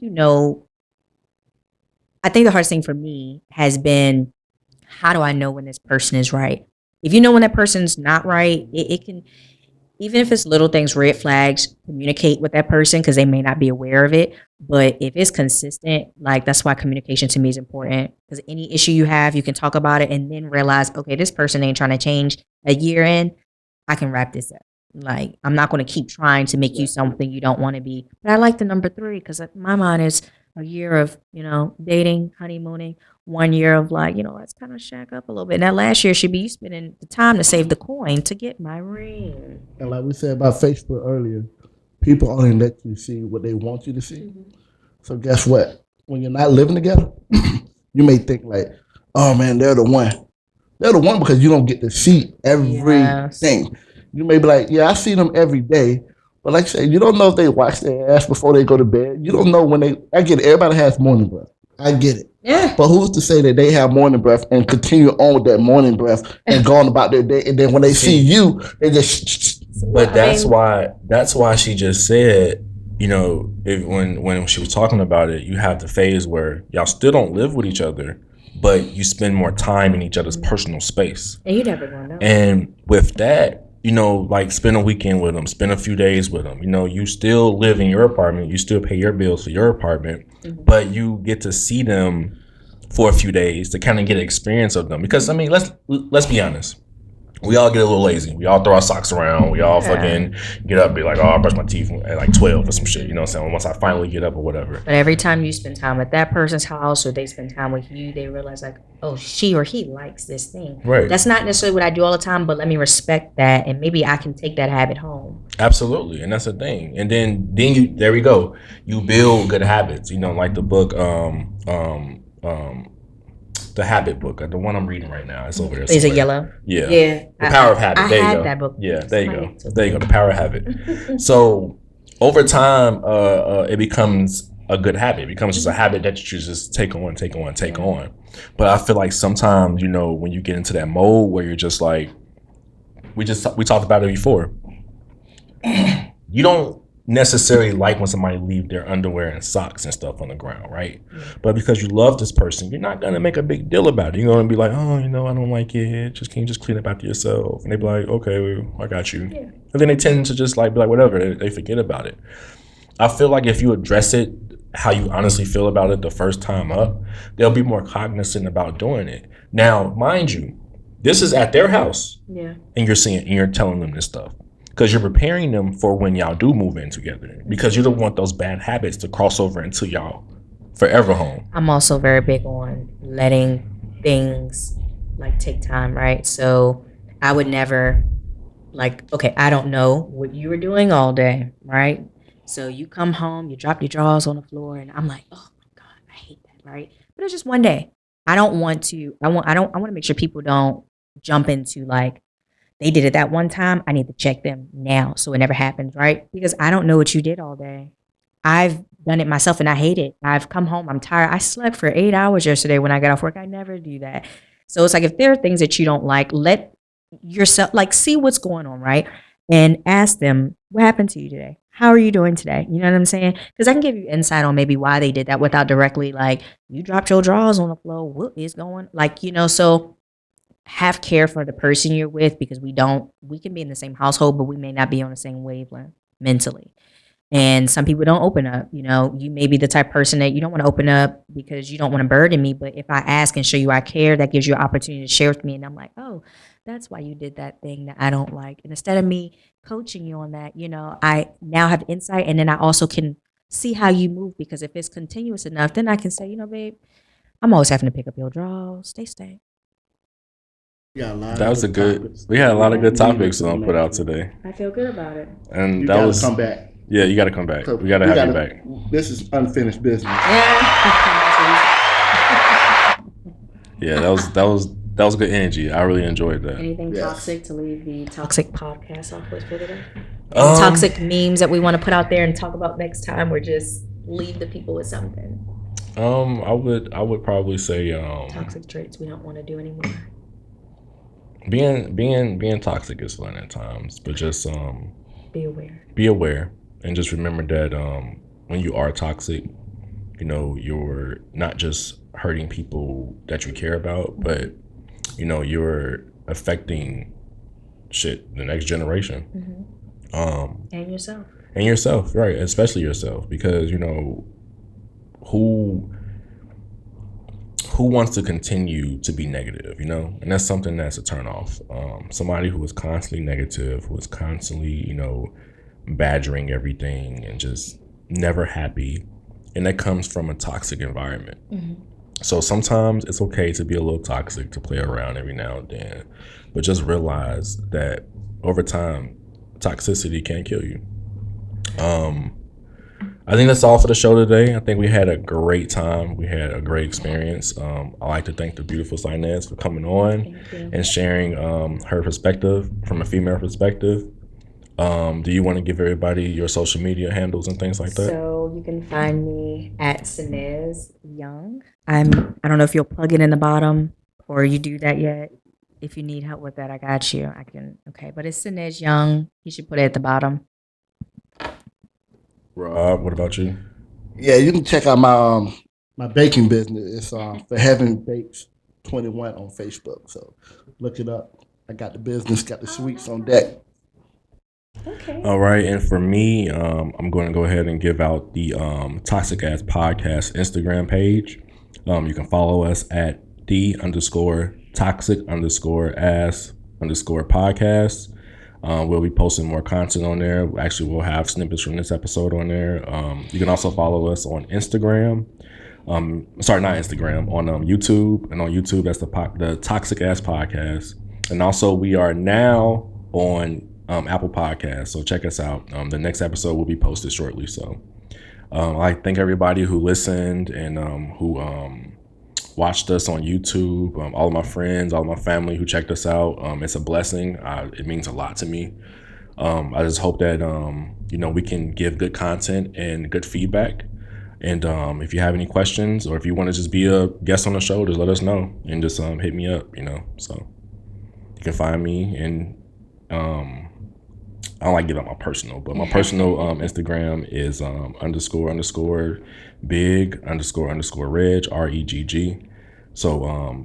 I think the hardest thing for me has been, how do I know when this person is right? If you know when that person's not right, it can, even if it's little things, red flags, communicate with that person because they may not be aware of it. But if it's consistent, like that's why communication to me is important, because any issue you have, you can talk about it and then realize, okay, this person ain't trying to change a year in. I can wrap this up. Like, I'm not going to keep trying to make you something you don't want to be. But I like the number 3 because my mind is a year of, dating, honeymooning, 1 year of like, let's kind of shack up a little bit. And that last year should be you spending the time to save the coin to get my ring. And like we said about Facebook earlier, people only let you see what they want you to see. Mm-hmm. So guess what? When you're not living together, you may think like, oh man, they're the one. They're the one because you don't get to see everything. Yes. You may be like, yeah, I see them every day. But like I said, you don't know if they wash their ass before they go to bed. You don't know when I get it. Everybody has morning breath. I get it. Yeah. But who's to say that they have morning breath and continue on with that morning breath and go on about their day, and then when they see you, they just. But that's why she just said, when she was talking about it, you have the phase where y'all still don't live with each other, but you spend more time in each other's personal space. And you never gonna know. And with that, you know, like spend a weekend with them, spend a few days with them. You know, you still live in your apartment, you still pay your bills for your apartment, but you get to see them for a few days to kind of get an experience of them. Because I mean, let's be honest. We all get a little lazy. We all throw our socks around. We all fucking get up and be like, oh, I brush my teeth at like 12 or some shit. You know what I'm saying? Once I finally get up or whatever. But every time you spend time at that person's house or they spend time with you, they realize like, oh, she or he likes this thing. Right. That's not necessarily what I do all the time, but let me respect that, and maybe I can take that habit home. Absolutely, and that's the thing. And then you, there we go. You build good habits. You know, like the book, the Habit book, the one I'm reading right now. It's over there. Is it yellow? Yeah. Yeah. The Power of Habit. I There you had go. that book. Yeah. There you go. There you go. The Power of Habit. So over time, it becomes a good habit. It becomes just a habit that you just take on. But I feel like sometimes, you know, when you get into that mode where you're just like, we talked about it before. You don't necessarily like when somebody leave their underwear and socks and stuff on the ground, right? But because you love this person, you're not gonna make a big deal about it. You're gonna be like, oh, you know, I don't like it. Can you just clean up after yourself? And they be like, okay, well, I got you. Yeah. And then they tend to just like be like, whatever. They forget about it. I feel like if you address it how you honestly feel about it the first time up, they'll be more cognizant about doing it. Now, mind you, this is at their house. Yeah. And you're telling them this stuff. Because you're preparing them for when y'all do move in together. Because you don't want those bad habits to cross over into y'all forever home. I'm also very big on letting things like take time, right? So I would never like, okay, I don't know what you were doing all day, right? So you come home, you drop your drawers on the floor, and I'm like, oh my God, I hate that, right? But it's just one day. I want to make sure people don't jump into like, they did it that one time, I need to check them now so it never happens, right? Because I don't know what you did all day. I've done it myself and I hate it. I've come home, I'm tired. I slept for 8 hours yesterday when I got off work. I never do that. So it's like if there are things that you don't like, let yourself like see what's going on, right? And ask them, what happened to you today? How are you doing today? You know what I'm saying? Because I can give you insight on maybe why they did that without directly like, you dropped your drawers on the floor. What is going like, you know, so have care for the person you're with because we can be in the same household, but we may not be on the same wavelength mentally. And some people don't open up. You know, you may be the type of person that you don't want to open up because you don't want to burden me. But if I ask and show you I care, that gives you an opportunity to share with me. And I'm like, oh, that's why you did that thing that I don't like. And instead of me coaching you on that, you know, I now have insight. And then I also can see how you move because if it's continuous enough, then I can say, you know, babe, I'm always having to pick up your drawers. Stay. That was a good. We had a lot of good topics put out today. I feel good about it. And you that was come back. Yeah, you got to come back. So we got to have you back. This is unfinished business. Yeah, that was good energy. I really enjoyed that. Anything toxic to leave the toxic podcast off with for today? Toxic memes that we want to put out there and talk about next time, or just leave the people with something? I would probably say toxic traits we don't want to do anymore. Being toxic is fun at times, but just be aware. Be aware, and just remember that when you are toxic, you know, you're not just hurting people that you care about, but you know, you're affecting the next generation. And yourself. And yourself, right? Especially yourself, because you know who wants to continue to be negative, you know? And that's something that's a turnoff. Somebody who is constantly negative, who is constantly, you know, badgering everything and just never happy. And that comes from a toxic environment. So sometimes it's okay to be a little toxic, to play around every now and then. But just realize that over time, toxicity can kill you. I think that's all for the show today. I think we had a great time. We had a great experience. I'd like to thank the beautiful Sinez for coming on and sharing her perspective from a female perspective. Do you want to give everybody your social media handles and things like that? So you can find me at Sinez Young. I don't know if you'll plug it in the bottom or you do that yet. If you need help with that, I got you. Okay, but it's Sinez Young. You should put it at the bottom. Rob, what about you? Yeah, you can check out my my baking business is for Heaven Bakes 21 on Facebook. So look it up. I got the business, got the sweets on deck. Okay. All right, and for me, I'm going to go ahead and give out the Toxic Ass Podcast Instagram page. You can follow us at the_toxic_ass_podcast. We'll be posting more content on there. Actually, we'll have snippets from this episode on there. You can also follow us on Instagram. Sorry, not Instagram, on YouTube. And on YouTube, that's the Toxic Ass Podcast. And also, we are now on Apple Podcasts. So check us out. The next episode will be posted shortly. So I thank everybody who listened and who watched us on YouTube. All of my friends, all of my family who checked us out. It's a blessing. It means a lot to me. I just hope that we can give good content and good feedback. And if you have any questions or if you want to just be a guest on the show, just let us know and just hit me up. So you can find me and I don't like giving out my personal, but my personal Instagram is __big_reg REGG. So __big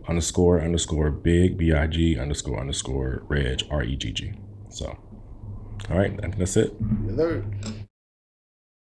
BIG__reg REGG. So all right, that's it. Yes, sir.